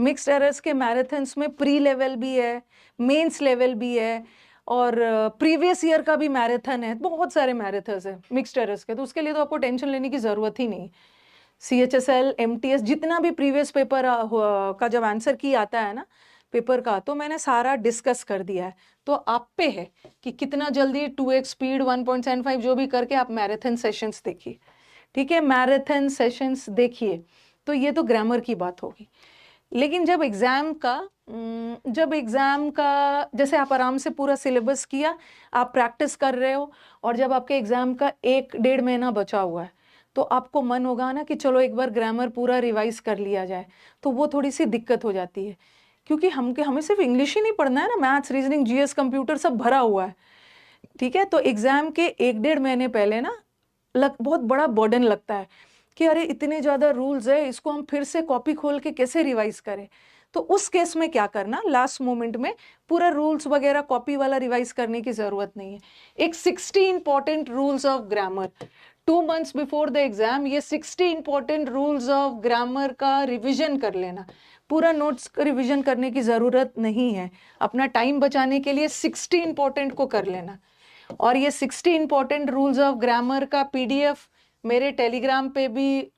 मिक्स्ड एरर्स के मैराथन्स में प्री लेवल भी है, मेंस लेवल भी है, और प्रीवियस ईयर का भी मैराथन है, बहुत सारे मैराथन्स है मिक्स्ड एरर्स के, तो उसके लिए तो आपको टेंशन लेने की ज़रूरत ही नहीं। CHSL, MTS, जितना भी प्रीवियस पेपर का जब आंसर की आता है ना पेपर का, तो मैंने सारा डिस्कस कर दिया है। तो आप पे है कि कितना जल्दी 2x स्पीड 1.75 जो भी करके आप मैराथन सेशंस देखिए। ठीक है, मैराथन सेशंस देखिए। तो ये तो ग्रामर की बात होगी। लेकिन जब एग्ज़ाम का जैसे आप आराम से पूरा सिलेबस किया, आप प्रैक्टिस कर रहे हो, और जब आपके एग्ज़ाम का 1-1.5 महीना बचा हुआ है, तो आपको मन होगा ना कि चलो एक बार ग्रामर पूरा रिवाइज कर लिया जाए, तो वो थोड़ी सी दिक्कत हो जाती है। क्योंकि हमें सिर्फ इंग्लिश ही नहीं पढ़ना है ना, मैथ्स, रीजनिंग, GS, कंप्यूटर सब भरा हुआ है। ठीक है, तो एग्ज़ाम के 1-1.5 महीने पहले ना बहुत बड़ा बर्डन लगता है कि अरे इतने ज़्यादा रूल्स है, इसको हम फिर से कॉपी खोल के कैसे रिवाइज करें। तो उस केस में क्या करना, लास्ट मोमेंट में पूरा रूल्स वगैरह कॉपी वाला रिवाइज करने की ज़रूरत नहीं है। एक 60 important rules of grammar 2 months before the exam, ये 60 इंपॉर्टेंट रूल्स ऑफ ग्रामर का रिविजन कर लेना। पूरा नोट्स का रिविजन करने की ज़रूरत नहीं है, अपना टाइम बचाने के लिए 60 इंपॉर्टेंट को कर लेना। और ये 60 इंपॉर्टेंट रूल्स ऑफ ग्रामर का PDF मेरे टेलीग्राम पे भी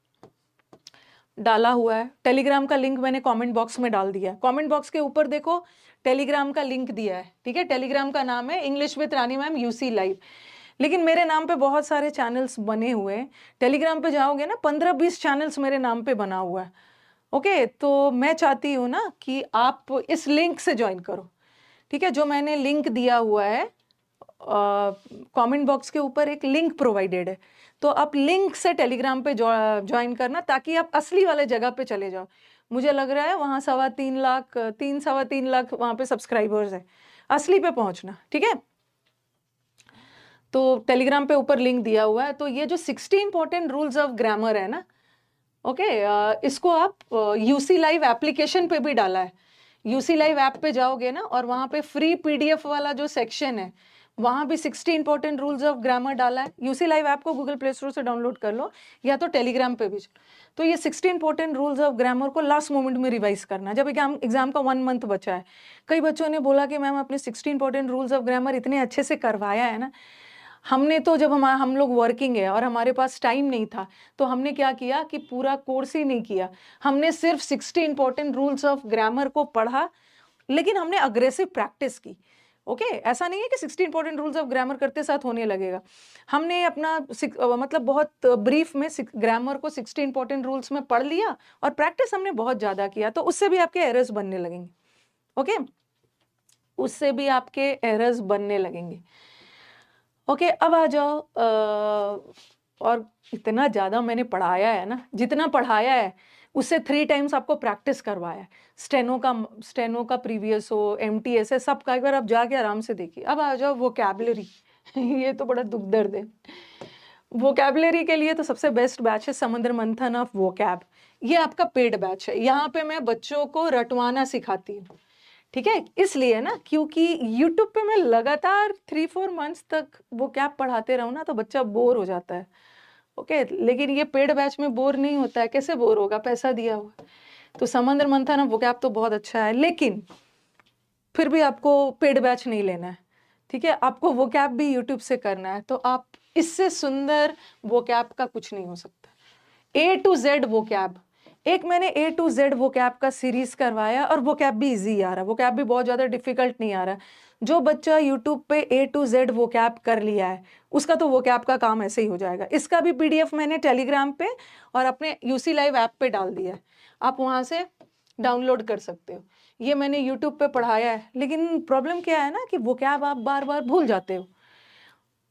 डाला हुआ है। टेलीग्राम का लिंक मैंने कमेंट बॉक्स में डाल दिया है। कमेंट बॉक्स के ऊपर देखो टेलीग्राम का लिंक दिया है। ठीक है, टेलीग्राम का नाम है English with Rani ma'am UC live. लेकिन मेरे नाम पे बहुत सारे चैनल्स बने हुए हैं। टेलीग्राम पे जाओगे ना, 15-20 चैनल्स मेरे नाम पे बना हुआ है। ओके, तो मैं चाहती हूँ ना कि आप इस लिंक से ज्वाइन करो। ठीक है, जो मैंने लिंक दिया हुआ है, कमेंट बॉक्स के ऊपर एक लिंक प्रोवाइडेड है, तो आप लिंक से टेलीग्राम पे ज्वाइन करना, ताकि आप असली वाले जगह पे चले जाओ। मुझे लग रहा है वहाँ 3.25 लाख 3-3.25 लाख वहाँ पे सब्सक्राइबर्स हैं, असली पे पहुँचना। ठीक है, तो टेलीग्राम पे ऊपर लिंक दिया हुआ है। तो ये जो 60 इंपॉर्टेंट रूल्स ऑफ ग्रामर है ना, ओके, इसको आप UC लाइव एप्लीकेशन पे भी डाला है। UC लाइव ऐप पे जाओगे ना, और वहाँ पे फ्री PDF वाला जो सेक्शन है, वहाँ भी 60 इंपॉर्टेंट रूल्स ऑफ ग्रामर डाला है। UC लाइव ऐप को गूगल प्ले स्टोर से डाउनलोड कर लो, या तो टेलीग्राम पे भी। तो ये 60 इंपॉर्टेंट रूल्स ऑफ ग्रामर को लास्ट मोमेंट में रिवाइज करना, जब एग्जाम का 1 मंथ बचा है। कई बच्चों ने बोला कि मैम आपने 60 इंपॉर्टेंट रूल्स ऑफ ग्रामर इतने अच्छे से करवाया है ना, हमने तो जब हम लोग वर्किंग है और हमारे पास टाइम नहीं था, तो हमने क्या किया कि पूरा कोर्स ही नहीं किया, हमने सिर्फ 60 इंपॉर्टेंट रूल्स ऑफ ग्रामर को पढ़ा, लेकिन हमने अग्रेसिव प्रैक्टिस की। ओके, ऐसा नहीं है कि 60 इंपॉर्टेंट रूल्स ऑफ ग्रामर करते साथ होने लगेगा। हमने अपना मतलब बहुत ब्रीफ में ग्रामर को 60 इंपॉर्टेंट रूल्स में पढ़ लिया, और प्रैक्टिस हमने बहुत ज़्यादा किया, तो उससे भी आपके एरर्स बनने लगेंगे। ओके, उससे भी आपके एरर्स बनने लगेंगे। ओके, अब आ जाओ और इतना ज़्यादा मैंने पढ़ाया है ना, जितना पढ़ाया है उससे 3 टाइम्स आपको प्रैक्टिस करवाया है। स्टेनो का प्रीवियस हो, एमटीएस है, सबका एक बार आप जाके आराम से देखिए। अब आ जाओ वोकैबुलरी ये तो बड़ा दुख दर्द है। वोकैबुलरी के लिए तो सबसे बेस्ट बैच है समुद्र मंथन ऑफ वोकैब। ये आपका पेड बैच है, यहाँ पे मैं बच्चों को रटवाना सिखाती हूँ। ठीक है, इसलिए ना क्योंकि YouTube पे मैं लगातार 3-4 मंथ्स तक वो कैब पढ़ाते रहूँ ना तो बच्चा बोर हो जाता है। ओके, लेकिन ये पेड बैच में बोर नहीं होता है। कैसे बोर होगा, पैसा दिया हुआ। तो समुद्र मंथन ऑफ वो कैब तो बहुत अच्छा है, लेकिन फिर भी आपको पेड बैच नहीं लेना है। ठीक है, आपको वो कैब भी YouTube से करना है, तो आप इससे सुंदर वो कैब का कुछ नहीं हो सकता। A to Z वो कैब, एक मैंने A to Z वो कैब का सीरीज करवाया और वो कैब भी इजी आ रहा है, वो कैब भी बहुत ज़्यादा डिफिकल्ट नहीं आ रहा। जो बच्चा YouTube पे A to Z वो कैब कर लिया है उसका तो वो कैब का काम ऐसे ही हो जाएगा। इसका भी PDF मैंने टेलीग्राम पे और अपने UC लाइव ऐप पे डाल दिया है, आप वहाँ से डाउनलोड कर सकते हो। ये मैंने YouTube पे पढ़ाया है, लेकिन प्रॉब्लम क्या है ना कि वो कैब आप बार बार भूल जाते हो।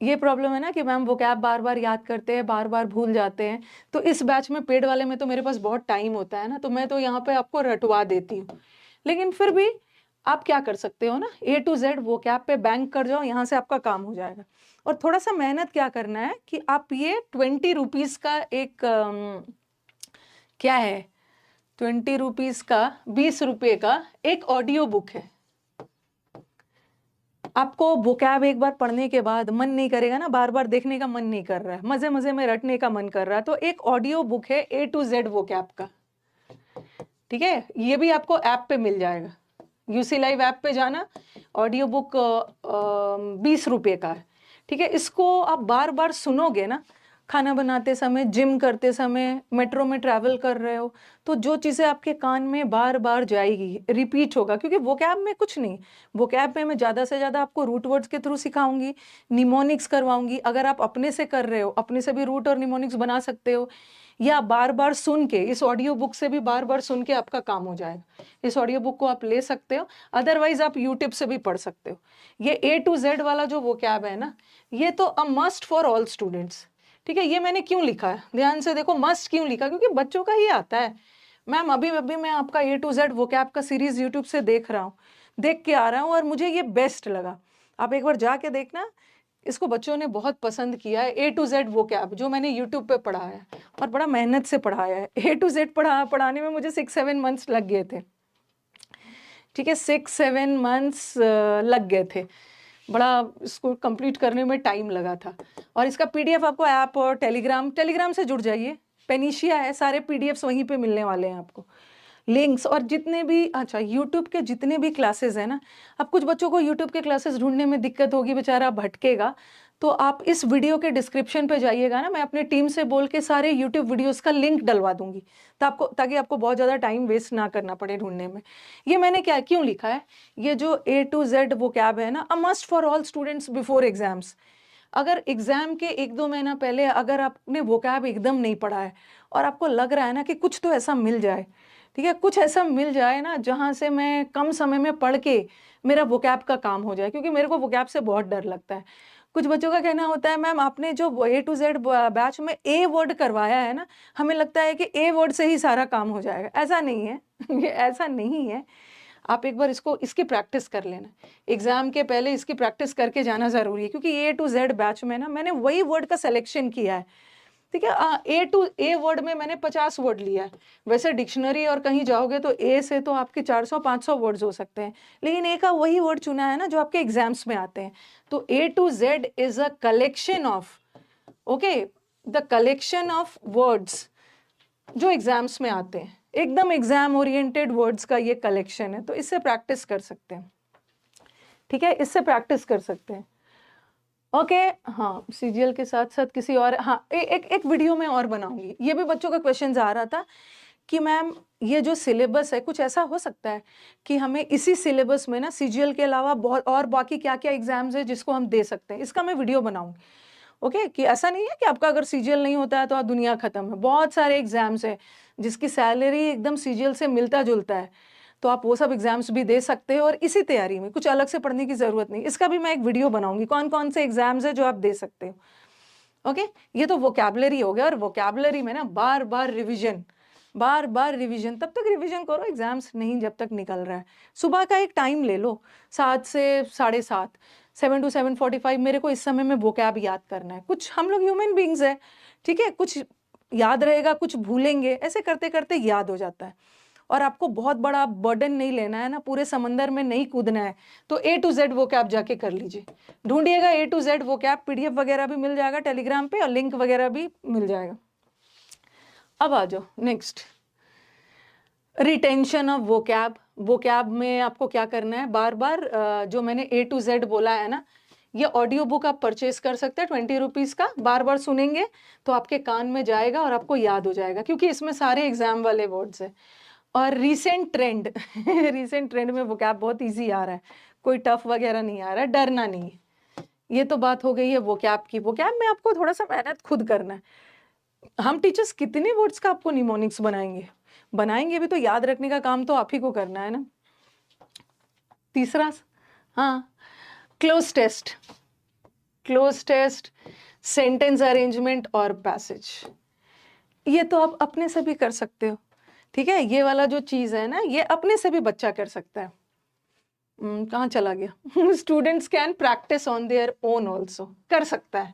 ये प्रॉब्लम है ना कि मैम वो कैब बार बार याद करते हैं, बार बार भूल जाते हैं। तो इस बैच में पेड वाले में तो मेरे पास बहुत टाइम होता है ना, तो मैं तो यहाँ पे आपको रटवा देती हूँ। लेकिन फिर भी आप क्या कर सकते हो ना, A to Z वो कैब पे बैंक कर जाओ, यहाँ से आपका काम हो जाएगा। और थोड़ा सा मेहनत क्या करना है कि आप ये 20 रुपीज़ का एक क्या है 20 रुपीज़ का 20 रुपये का एक ऑडियो बुक है। आपको वोकैब एक बार पढ़ने के बाद मन नहीं करेगा ना, बार बार देखने का मन नहीं कर रहा है, मजे मजे में रटने का मन कर रहा है, तो एक ऑडियो बुक है A to Z वोकैब का। ठीक है, ये भी आपको ऐप पे मिल जाएगा, UC लाइव ऐप पे जाना, ऑडियो बुक 20 रुपये का है। ठीक है, इसको आप बार बार सुनोगे ना, खाना बनाते समय, जिम करते समय, मेट्रो में ट्रैवल कर रहे हो, तो जो चीज़ें आपके कान में बार बार जाएगी, रिपीट होगा। क्योंकि वोकैब में कुछ नहीं, वोकैब में मैं ज़्यादा से ज़्यादा आपको रूट वर्ड्स के थ्रू सिखाऊंगी, निमोनिक्स करवाऊंगी। अगर आप अपने से कर रहे हो, अपने से भी रूट और निमोनिक्स बना सकते हो, या बार बार सुन के, इस ऑडियो बुक से भी बार बार सुन के आपका काम हो जाएगा। इस ऑडियो बुक को आप ले सकते हो, अदरवाइज आप यूट्यूब से भी पढ़ सकते हो। ये A to Z वाला जो वोकैब है ना, ये तो a must for all students. ठीक है, ये मैंने क्यों लिखा है, ध्यान से देखो, मस्ट क्यों लिखा, क्योंकि बच्चों का ही आता है। मैम अभी अभी मैं आपका A to Z वोकैब का सीरीज यूट्यूब से देख रहा हूँ, देख के आ रहा हूँ, और मुझे ये बेस्ट लगा। आप एक बार जाके देखना, इसको बच्चों ने बहुत पसंद किया है। A to Z वोकैब जो मैंने यूट्यूब पे पढ़ाया है, और बड़ा मेहनत से पढ़ाया है। A to Z पढ़ाने में मुझे 6-7 मंथ्स लग गए थे। ठीक है, 6-7 मंथ्स लग गए थे, बड़ा इसको कंप्लीट करने में टाइम लगा था। और इसका PDF आपको ऐप और टेलीग्राम से जुड़ जाइए, पेनिशिया है, सारे PDFs वहीं पे मिलने वाले हैं आपको, लिंक्स। और जितने भी, अच्छा, यूट्यूब के जितने भी क्लासेस हैं ना, अब कुछ बच्चों को यूट्यूब के क्लासेस ढूंढने में दिक्कत होगी, बेचारा भटकेगा, तो आप इस वीडियो के डिस्क्रिप्शन पे जाइएगा ना, मैं अपने टीम से बोल के सारे यूट्यूब वीडियोस का लिंक डलवा दूंगी, ताकि आपको बहुत ज़्यादा टाइम वेस्ट ना करना पड़े ढूंढने में। ये मैंने क्यों लिखा है, ये जो A to Z वोकैब है ना, a must for all students before exams. अगर एग्जाम के 1-2 महीना पहले अगर आपने वोकैब एकदम नहीं पढ़ा है और आपको लग रहा है ना कि कुछ तो ऐसा मिल जाए, ठीक है, कुछ ऐसा मिल जाए ना जहाँ से मैं कम समय में पढ़ के मेरा वोकैब का काम हो जाए, क्योंकि मेरे को वोकैब से बहुत डर लगता है। कुछ बच्चों का कहना होता है, मैम आपने जो A to Z बैच में A वर्ड करवाया है ना, हमें लगता है कि A वर्ड से ही सारा काम हो जाएगा। ऐसा नहीं है ये ऐसा नहीं है। आप एक बार इसकी प्रैक्टिस कर लेना, एग्जाम के पहले इसकी प्रैक्टिस करके जाना जरूरी है, क्योंकि A to Z बैच में ना मैंने वही वर्ड का सिलेक्शन किया है। ठीक है, A वर्ड में मैंने 50 वर्ड लिया है। वैसे डिक्शनरी और कहीं जाओगे तो A से तो आपके 400-500 वर्ड्स हो सकते हैं, लेकिन A का वही वर्ड चुना है ना जो आपके एग्जाम्स में आते हैं। तो A to Z is a collection of, okay, the collection of words जो एग्जाम्स में आते हैं, एकदम एग्जाम ओरिएंटेड वर्ड्स का ये कलेक्शन है। तो इससे प्रैक्टिस कर सकते हैं। ठीक है, इससे प्रैक्टिस कर सकते हैं। ओके, हाँ, CGL के साथ साथ किसी और, हाँ, एक वीडियो में और बनाऊंगी। ये भी बच्चों का क्वेश्चन आ रहा था कि मैम ये जो सिलेबस है, कुछ ऐसा हो सकता है कि हमें इसी सिलेबस में ना CGL के अलावा बहुत और बाकी क्या क्या एग्जाम्स है जिसको हम दे सकते हैं, इसका मैं वीडियो बनाऊंगी। ओके, कि ऐसा नहीं है कि आपका अगर CGL नहीं होता है तो दुनिया खत्म है। बहुत सारे एग्जाम्स है जिसकी सैलरी एकदम CGL से मिलता जुलता है, तो आप वो सब एग्जाम्स भी दे सकते हो और इसी तैयारी में कुछ अलग से पढ़ने की ज़रूरत नहीं। इसका भी मैं एक वीडियो बनाऊंगी कौन कौन से एग्जाम्स है जो आप दे सकते हो। ओके, ये तो वोकैबुलरी हो गया। और वोकैबुलरी में ना बार बार रिविजन, बार बार रिवीजन, तब तक रिवीजन करो एग्जाम्स नहीं जब तक निकल रहा है। सुबह का एक टाइम ले लो 7 से 7:30, 7 to 7:45, मेरे को इस समय में वोकैब याद करना है। कुछ हम लोग ह्यूमन बींग्स है, ठीक है, कुछ याद रहेगा कुछ भूलेंगे, ऐसे करते करते याद हो जाता है। और आपको बहुत बड़ा बर्डन नहीं लेना है ना, पूरे समंदर में नहीं कूदना है, तो A to Z वोकैब जाके कर लीजिए, ढूंढिएगा A to Z vocab, PDF वगैरह भी मिल जाएगा टेलीग्राम पे और लिंक वगैरह भी मिल जाएगा। अब आ जाओ next, retention of vocab. Vocab में आपको क्या करना है, बार बार जो मैंने A to Z बोला है ना, ये ऑडियो बुक आप परचेज कर सकते हैं 20 रुपीज़ का। बार बार सुनेंगे तो आपके कान में जाएगा और आपको याद हो जाएगा, क्योंकि इसमें सारे एग्जाम वाले वर्ड्स हैं। और रीसेंट ट्रेंड रीसेंट ट्रेंड में वोकैब बहुत इजी आ रहा है, कोई टफ वगैरह नहीं आ रहा है, डरना नहीं है। ये तो बात हो गई है वोकैब की। वोकैब में आपको थोड़ा सा मेहनत खुद करना है। हम टीचर्स कितने वर्ड्स का आपको निमोनिक्स बनाएंगे भी, तो याद रखने का काम तो आप ही को करना है ना। तीसरा, हाँ, क्लोज टेस्ट, सेंटेंस अरेंजमेंट और पैसेज, ये तो आप अपने से भी कर सकते हो, ठीक है। ये वाला जो चीज है ना, ये अपने से भी बच्चा कर सकता है। कहाँ चला गया students can practice on their own also, कर सकता है,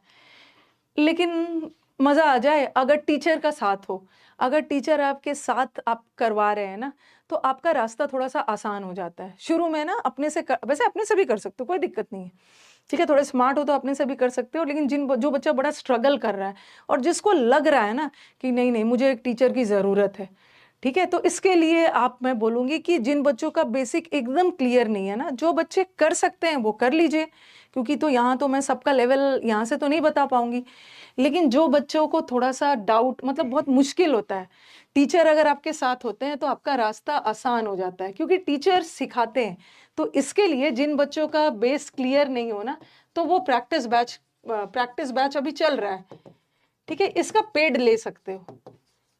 लेकिन मजा आ जाए अगर टीचर का साथ हो। अगर टीचर आपके साथ आप करवा रहे हैं ना, तो आपका रास्ता थोड़ा सा आसान हो जाता है। शुरू में ना वैसे अपने से भी कर सकते हो, कोई दिक्कत नहीं है, ठीक है। थोड़े स्मार्ट हो तो अपने से भी कर सकते हो, लेकिन जो बच्चा बड़ा स्ट्रगल कर रहा है और जिसको लग रहा है ना कि नहीं नहीं मुझे एक टीचर की ज़रूरत है, ठीक है, तो इसके लिए मैं बोलूँगी कि जिन बच्चों का बेसिक एकदम क्लियर नहीं है ना, जो बच्चे कर सकते हैं वो कर लीजिए, क्योंकि तो यहाँ तो मैं सबका लेवल यहाँ से तो नहीं बता पाऊंगी। लेकिन जो बच्चों को थोड़ा सा डाउट, मतलब बहुत मुश्किल होता है, टीचर अगर आपके साथ होते हैं तो आपका रास्ता आसान हो जाता है, क्योंकि टीचर सिखाते हैं। तो इसके लिए जिन बच्चों का बेस क्लियर नहीं हो ना, तो वो प्रैक्टिस बैच अभी चल रहा है, ठीक है, इसका पेड ले सकते हो।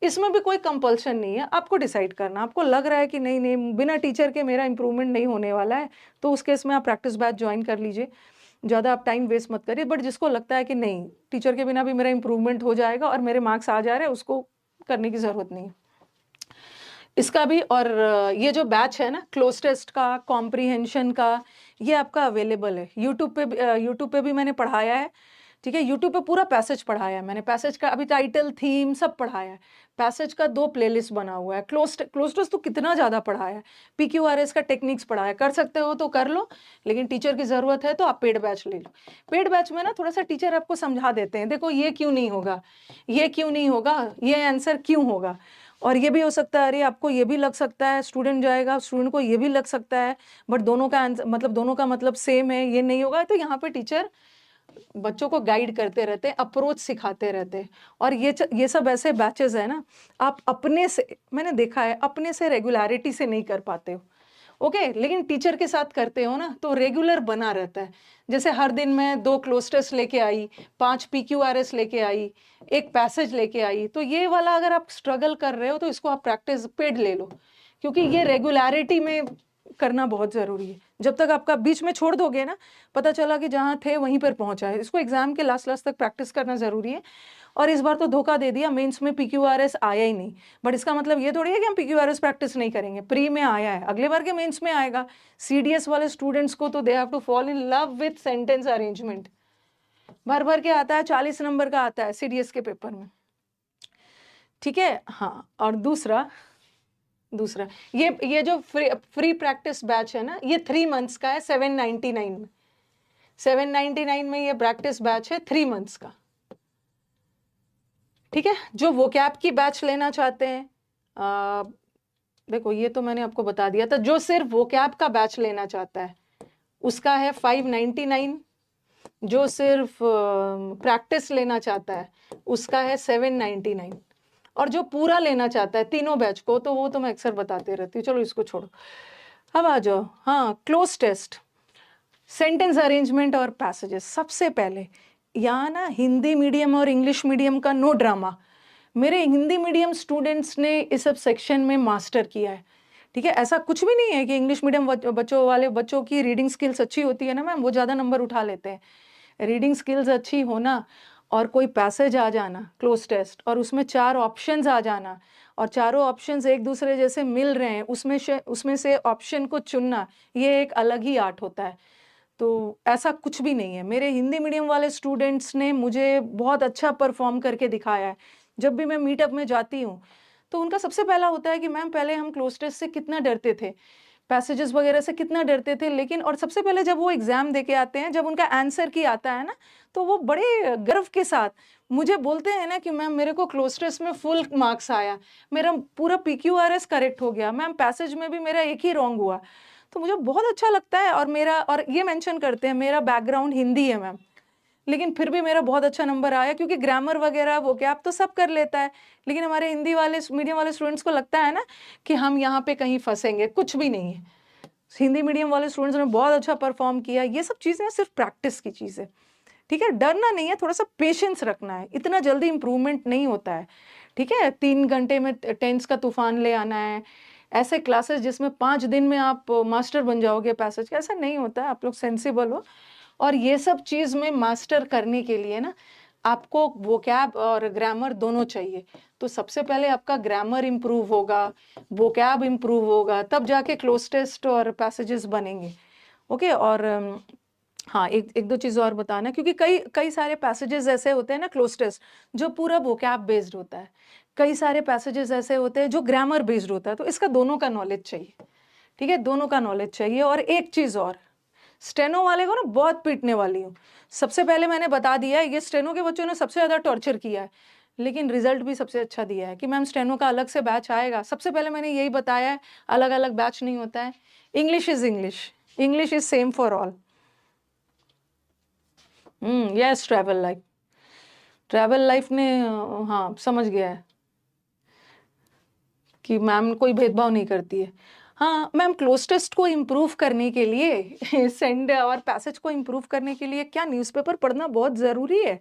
इसमें भी कोई कंपल्शन नहीं है, आपको डिसाइड करना। आपको लग रहा है कि नहीं नहीं बिना टीचर के मेरा इंप्रूवमेंट नहीं होने वाला है, तो उस केस में आप प्रैक्टिस बैच ज्वाइन कर लीजिए, ज़्यादा आप टाइम वेस्ट मत करिए। बट जिसको लगता है कि नहीं टीचर के बिना भी मेरा इंप्रूवमेंट हो जाएगा और मेरे मार्क्स आ जा रहे हैं, उसको करने की ज़रूरत नहीं है इसका भी। और ये जो बैच है ना क्लोज टेस्ट का, कॉम्प्रीहेंशन का, ये आपका अवेलेबल है यूट्यूब पे भी मैंने पढ़ाया है, ठीक है। यूट्यूब पे पूरा पैसेज पढ़ाया है मैंने, पैसेज का अभी टाइटल थीम सब पढ़ाया है। पैसेज का 2 प्लेलिस्ट बना हुआ है। क्लोज टेस्ट तो कितना ज़्यादा पढ़ाया है, PQRS का टेक्निक्स पढ़ाया, कर सकते हो तो कर लो, लेकिन टीचर की ज़रूरत है तो आप पेड बैच ले लो। पेड बैच में ना थोड़ा सा टीचर आपको समझा देते हैं, देखो ये क्यों नहीं होगा, ये क्यों नहीं होगा, ये आंसर क्यों होगा, और ये भी हो सकता है, अरे आपको ये भी लग सकता है, स्टूडेंट जाएगा स्टूडेंट को ये भी लग सकता है, बट दोनों का आंसर दोनों का मतलब सेम है, ये नहीं होगा। तो यहाँ पे टीचर बच्चों को गाइड करते रहते हैं, अप्रोच सिखाते रहते हैं। और ये सब ऐसे बैचेस है ना, आप अपने से, मैंने देखा है, अपने से रेगुलरिटी से नहीं कर पाते हो, ओके, लेकिन टीचर के साथ करते हो ना तो रेगुलर बना रहता है। जैसे हर दिन मैं 2 क्लोज टेस्ट लेके आई, 5 PQRS लेके आई, 1 पैसेज लेके आई, तो ये वाला अगर आप स्ट्रगल कर रहे हो तो इसको आप प्रैक्टिस पेड ले लो, क्योंकि ये रेगुलरिटी में करना बहुत ज़रूरी है। जब तक आपका बीच में छोड़ दोगे ना, पता चला कि जहाँ थे वहीं पर पहुँचा है। इसको एग्जाम के लास्ट तक प्रैक्टिस करना ज़रूरी है। और इस बार तो धोखा दे दिया, मेंस में PQRS आया ही नहीं, बट इसका मतलब ये थोड़ी है कि हम PQRS प्रैक्टिस नहीं करेंगे। प्री में आया है, अगले बार के मेंस में आएगा। CDS वाले स्टूडेंट्स को तो they have to fall in love with sentence arrangement, भर के आता है, 40 नंबर का आता है CDS के पेपर में, ठीक है। हाँ, और दूसरा ये जो फ्री प्रैक्टिस बैच है ना, ये 3 मंथ्स का है, 799 में ये प्रैक्टिस बैच है 3 मंथ्स का, ठीक है। जो वोकैब की बैच लेना चाहते हैं, देखो ये तो मैंने आपको बता दिया था, जो सिर्फ वोकैब का बैच लेना चाहता है उसका है 599, जो सिर्फ प्रैक्टिस लेना चाहता है उसका है 799, और जो पूरा लेना चाहता है तीनों बैच को, तो वो तो मैं अक्सर बताते रहती हूँ, चलो इसको छोड़ो। अब आ जाओ, हाँ, क्लोज टेस्ट, सेंटेंस अरेंजमेंट और पैसेजेस। सबसे पहले यहाँ ना हिंदी मीडियम और इंग्लिश मीडियम का नो ड्रामा। मेरे हिंदी मीडियम स्टूडेंट्स ने इस सब सेक्शन में मास्टर किया है, ठीक है, ऐसा कुछ भी नहीं है कि इंग्लिश मीडियम बच्चों वाले बच्चों की रीडिंग स्किल्स अच्छी होती है ना मैम, वो ज़्यादा नंबर उठा लेते हैं। रीडिंग स्किल्स अच्छी होना और कोई पैसेज आ जाना क्लोज टेस्ट, और उसमें 4 ऑप्शंस आ जाना, और चारों ऑप्शंस एक दूसरे जैसे मिल रहे हैं, उसमें से ऑप्शन को चुनना, ये एक अलग ही आर्ट होता है। तो ऐसा कुछ भी नहीं है। मेरे हिंदी मीडियम वाले स्टूडेंट्स ने मुझे बहुत अच्छा परफॉर्म करके दिखाया है। जब भी मैं मीटअप में जाती हूँ तो उनका सबसे पहला होता है कि मैम पहले हम क्लोज टेस्ट से कितना डरते थे, पैसेजेस वगैरह से कितना डरते थे, लेकिन और सबसे पहले जब वो एग्जाम देके आते हैं, जब उनका आंसर की आता है ना, तो वो बड़े गर्व के साथ मुझे बोलते हैं ना कि मैम मेरे को क्लोज टेस्ट में फुल मार्क्स आया, मेरा पूरा PQRS करेक्ट हो गया, मैम पैसेज में भी मेरा एक ही रॉन्ग हुआ। तो मुझे बहुत अच्छा लगता है, और ये मेंशन करते हैं मेरा बैकग्राउंड हिंदी है मैम, लेकिन फिर भी मेरा बहुत अच्छा नंबर आया, क्योंकि ग्रामर वगैरह वो क्या आप तो सब कर लेता है, लेकिन हमारे हिंदी वाले मीडियम वाले स्टूडेंट्स को लगता है ना कि हम यहाँ पे कहीं फंसेंगे। कुछ भी नहीं है, हिंदी मीडियम वाले स्टूडेंट्स ने बहुत अच्छा परफॉर्म किया। ये सब चीज़ें सिर्फ प्रैक्टिस की चीज़ है, ठीक है, डरना नहीं है, थोड़ा सा पेशेंस रखना है, इतना जल्दी इंप्रूवमेंट नहीं होता है, ठीक है। 3 घंटे में टेंस का तूफान ले आना है, ऐसे क्लासेस जिसमें 5 दिन में आप मास्टर बन जाओगे पैसेज का, ऐसा नहीं होता है। आप लोग सेंसिबल हो, और ये सब चीज़ में मास्टर करने के लिए ना आपको वोकैब और ग्रामर दोनों चाहिए। तो सबसे पहले आपका ग्रामर इम्प्रूव होगा, वोकैब इम्प्रूव होगा, तब जाके क्लोज टेस्ट और पैसेजेस बनेंगे। ओके, और हाँ, एक दो चीज़ और बताना, क्योंकि कई सारे पैसेजेस ऐसे होते हैं ना क्लोज टेस्ट जो पूरा वोकैब बेस्ड होता है, कई सारे पैसेजेस ऐसे होते हैं जो ग्रामर बेस्ड होता है, तो इसका दोनों का नॉलेज चाहिए, ठीक है, दोनों का नॉलेज चाहिए। और एक चीज़ और, स्टेनो वाले को ना बहुत पीटने वाली हूँ। सबसे पहले मैंने बता दिया है, ये स्टेनो के बच्चों ने सबसे ज़्यादा टॉर्चर किया है, लेकिन रिजल्ट भी सबसे अच्छा दिया है कि मैम स्टेनो का अलग से बैच आएगा। सबसे पहले मैंने यही बताया है, अलग अलग बैच नहीं होता है। English is English, English is same for all. Yes, travel life ने हाँ समझ गया है कि मैम कोई भेदभाव नहीं करती है। हाँ मैम, क्लोज टेस्ट को इम्प्रूव करने के लिए सेंड और पैसेज को इम्प्रूव करने के लिए क्या न्यूज़पेपर पढ़ना बहुत ज़रूरी है?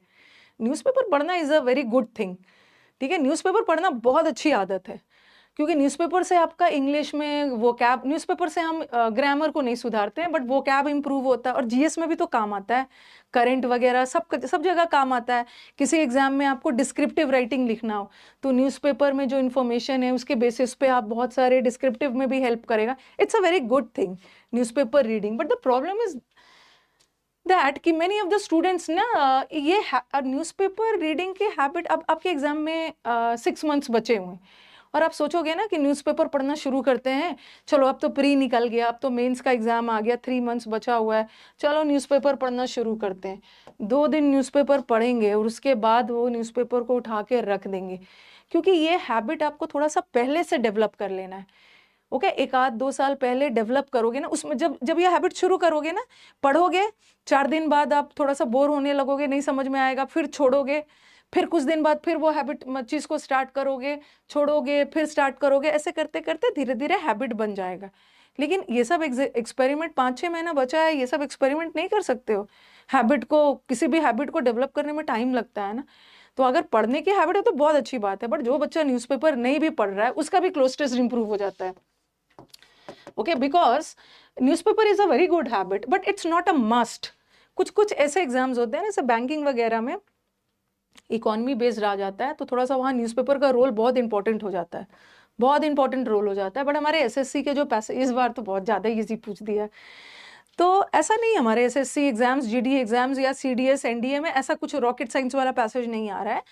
न्यूज़पेपर पढ़ना is a very good thing, ठीक है, न्यूज़पेपर पढ़ना बहुत अच्छी आदत है, क्योंकि न्यूज़पेपर से आपका इंग्लिश में वोकैब, न्यूज़पेपर से हम ग्रामर को नहीं सुधारते हैं, बट वोकैब इम्प्रूव होता है, और जीएस में भी तो काम आता है, करंट वगैरह सब जगह काम आता है। किसी एग्जाम में आपको डिस्क्रिप्टिव राइटिंग लिखना हो तो न्यूज़पेपर में जो इन्फॉर्मेशन है उसके बेसिस पे आप बहुत सारे डिस्क्रिप्टिव में भी हेल्प करेगा। It's a very good thing newspaper reading, but the problem is that कि मेनी ऑफ द स्टूडेंट्स ना ये न्यूज़पेपर रीडिंग की हैबिट, अब आपके एग्जाम में 6 मंथ्स बचे हुए हैं, और आप सोचोगे ना कि न्यूज़पेपर पढ़ना शुरू करते हैं, चलो अब तो प्री निकल गया, अब तो मेंस का एग्जाम आ गया, 3 मंथ्स बचा हुआ है, चलो न्यूज़पेपर पढ़ना शुरू करते हैं। 2 दिन न्यूज़पेपर पढ़ेंगे और उसके बाद वो न्यूज़पेपर को उठा के रख देंगे, क्योंकि ये हैबिट आपको थोड़ा सा पहले से डेवलप कर लेना है। ओके, 1 आध 2 साल पहले डेवलप करोगे ना, उसमें जब ये हैबिट शुरू करोगे ना, पढ़ोगे, 4 दिन बाद आप थोड़ा सा बोर होने लगोगे, नहीं समझ में आएगा, फिर छोड़ोगे, फिर कुछ दिन बाद फिर वो हैबिट चीज़ को स्टार्ट करोगे, छोड़ोगे, फिर स्टार्ट करोगे, ऐसे करते करते धीरे धीरे हैबिट बन जाएगा। लेकिन ये सब एक्सपेरिमेंट, 5-6 महीना बचा है, ये सब एक्सपेरिमेंट नहीं कर सकते हो। किसी भी हैबिट को डेवलप करने में टाइम लगता है ना। तो अगर पढ़ने की हैबिट है तो बहुत अच्छी बात है, बट जो बच्चा न्यूज़पेपर नहीं भी पढ़ रहा है उसका भी क्लोज टेस्ट इंप्रूव हो जाता है। Okay, because newspaper is a very good habit, but it's not a must. कुछ ऐसे एग्जाम्स होते हैं ना, जैसे बैंकिंग वगैरह में इकोनॉमी बेस्ड आ जाता है, तो थोड़ा सा वहाँ न्यूज़पेपर का रोल बहुत इंपॉर्टेंट हो जाता है, बहुत इंपॉर्टेंट रोल हो जाता है। बट हमारे एसएससी के जो पैसे, इस बार तो बहुत ज़्यादा ईजी पूछ दिया है, तो ऐसा नहीं, हमारे एसएससी एग्जाम्स, जीडी एग्जाम्स या सीडीएस एनडीए में ऐसा कुछ रॉकेट साइंस वाला पैसेज नहीं आ रहा है,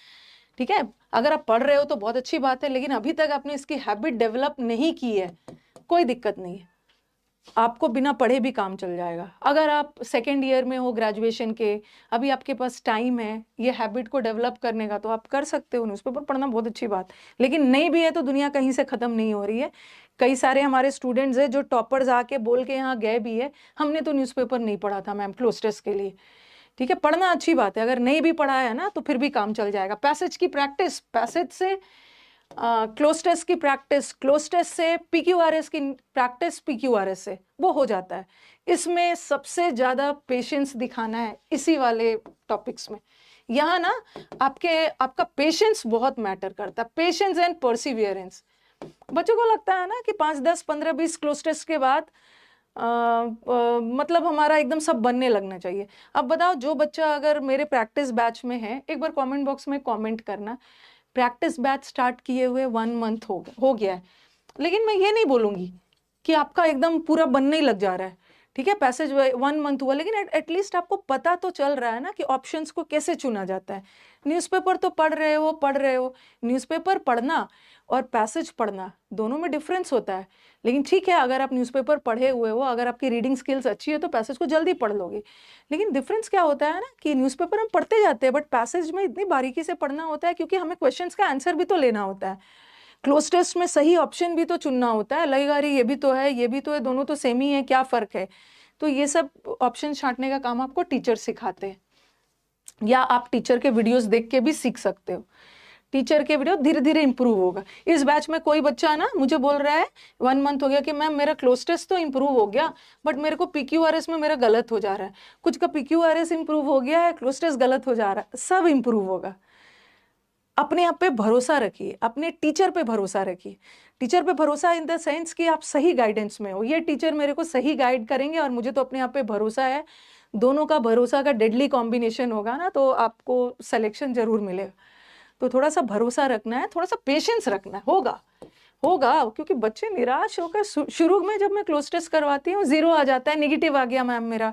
ठीक है। अगर आप पढ़ रहे हो तो बहुत अच्छी बात है, लेकिन अभी तक आपने इसकी हैबिट डेवलप नहीं की है, कोई दिक्कत नहीं है, आपको बिना पढ़े भी काम चल जाएगा। अगर आप सेकेंड ईयर में हो ग्रेजुएशन के, अभी आपके पास टाइम है ये हैबिट को डेवलप करने का, तो आप कर सकते हो, न्यूज़पेपर पढ़ना बहुत अच्छी बात। लेकिन नहीं भी है तो दुनिया कहीं से ख़त्म नहीं हो रही है। कई सारे हमारे स्टूडेंट्स हैं जो टॉपर्स आके बोल के यहाँ गए भी है, हमने तो न्यूज़पेपर नहीं पढ़ा था मैम क्लोज टेस्ट के लिए, ठीक है। पढ़ना अच्छी बात है, अगर नहीं भी पढ़ा है ना तो फिर भी काम चल जाएगा। पैसेज की प्रैक्टिस, पैसेज से क्लोज टेस्ट की प्रैक्टिस, क्लोज टेस्ट से पीक्यूआरएस की प्रैक्टिस, पीक्यूआरएस से वो हो जाता है। इसमें सबसे ज़्यादा पेशेंस दिखाना है इसी वाले टॉपिक्स में। यहाँ ना आपका पेशेंस बहुत मैटर करता है, पेशेंस एंड परसिवियरेंस बच्चों को लगता है ना कि 5, 10, 15, 20 क्लोज टेस्ट के बाद मतलब हमारा एकदम सब बनने लगना चाहिए। अब बताओ, जो बच्चा अगर मेरे प्रैक्टिस बैच में है, एक बार कमेंट बॉक्स में कमेंट करना, प्रैक्टिस बैच स्टार्ट किए हुए 1 मंथ हो गया है, लेकिन मैं ये नहीं बोलूँगी कि आपका एकदम पूरा बनने ही लग जा रहा है। ठीक है, पैसेज 1 मंथ हुआ, लेकिन एटलीस्ट आपको पता तो चल रहा है ना कि ऑप्शंस को कैसे चुना जाता है। न्यूज़पेपर तो पढ़ रहे हो। न्यूज़पेपर पढ़ना और पैसेज पढ़ना दोनों में डिफरेंस होता है। लेकिन ठीक है, अगर आप न्यूज़पेपर पढ़े हुए हो, अगर आपकी रीडिंग स्किल्स अच्छी है तो पैसेज को जल्दी पढ़ लोगे। लेकिन डिफरेंस क्या होता है ना कि न्यूज़पेपर हम पढ़ते जाते हैं, बट पैसेज में इतनी बारीकी से पढ़ना होता है, क्योंकि हमें क्वेश्चंस का आंसर भी तो लेना होता है। क्लोज टेस्ट में सही ऑप्शन भी तो चुनना होता है। लगेगा अरे ये भी तो है, ये भी तो है, दोनों तो सेम ही है, क्या फ़र्क है? तो ये सब ऑप्शन छांटने का काम आपको टीचर सिखाते हैं, या आप टीचर के वीडियोस देख के भी सीख सकते हो। टीचर के वीडियो धीरे धीरे इंप्रूव होगा। इस बैच में कोई बच्चा ना मुझे बोल रहा है 1 मंथ हो गया कि मैम मेरा क्लोज टेस्ट तो इंप्रूव हो गया, बट मेरे को PQRS में मेरा गलत हो जा रहा है। कुछ का PQRS इंप्रूव हो गया है, क्लोज टेस्ट गलत हो जा रहा है, सब इंप्रूव होगा। अपने आप पे भरोसा रखिए, अपने टीचर पे भरोसा रखिए। टीचर पे भरोसा इन द सेंस कि आप सही गाइडेंस में हो, ये टीचर मेरे को सही गाइड करेंगे और मुझे तो अपने आप पे भरोसा है। दोनों का भरोसा का डेडली कॉम्बिनेशन होगा ना, तो आपको सिलेक्शन जरूर मिलेगा। तो थोड़ा सा भरोसा रखना है, थोड़ा सा पेशेंस रखना है, होगा क्योंकि बच्चे निराश होकर शुरू में जब मैं क्लोज टेस्ट करवाती हूँ 0 आ जाता है, नेगेटिव आ गया मैम मेरा।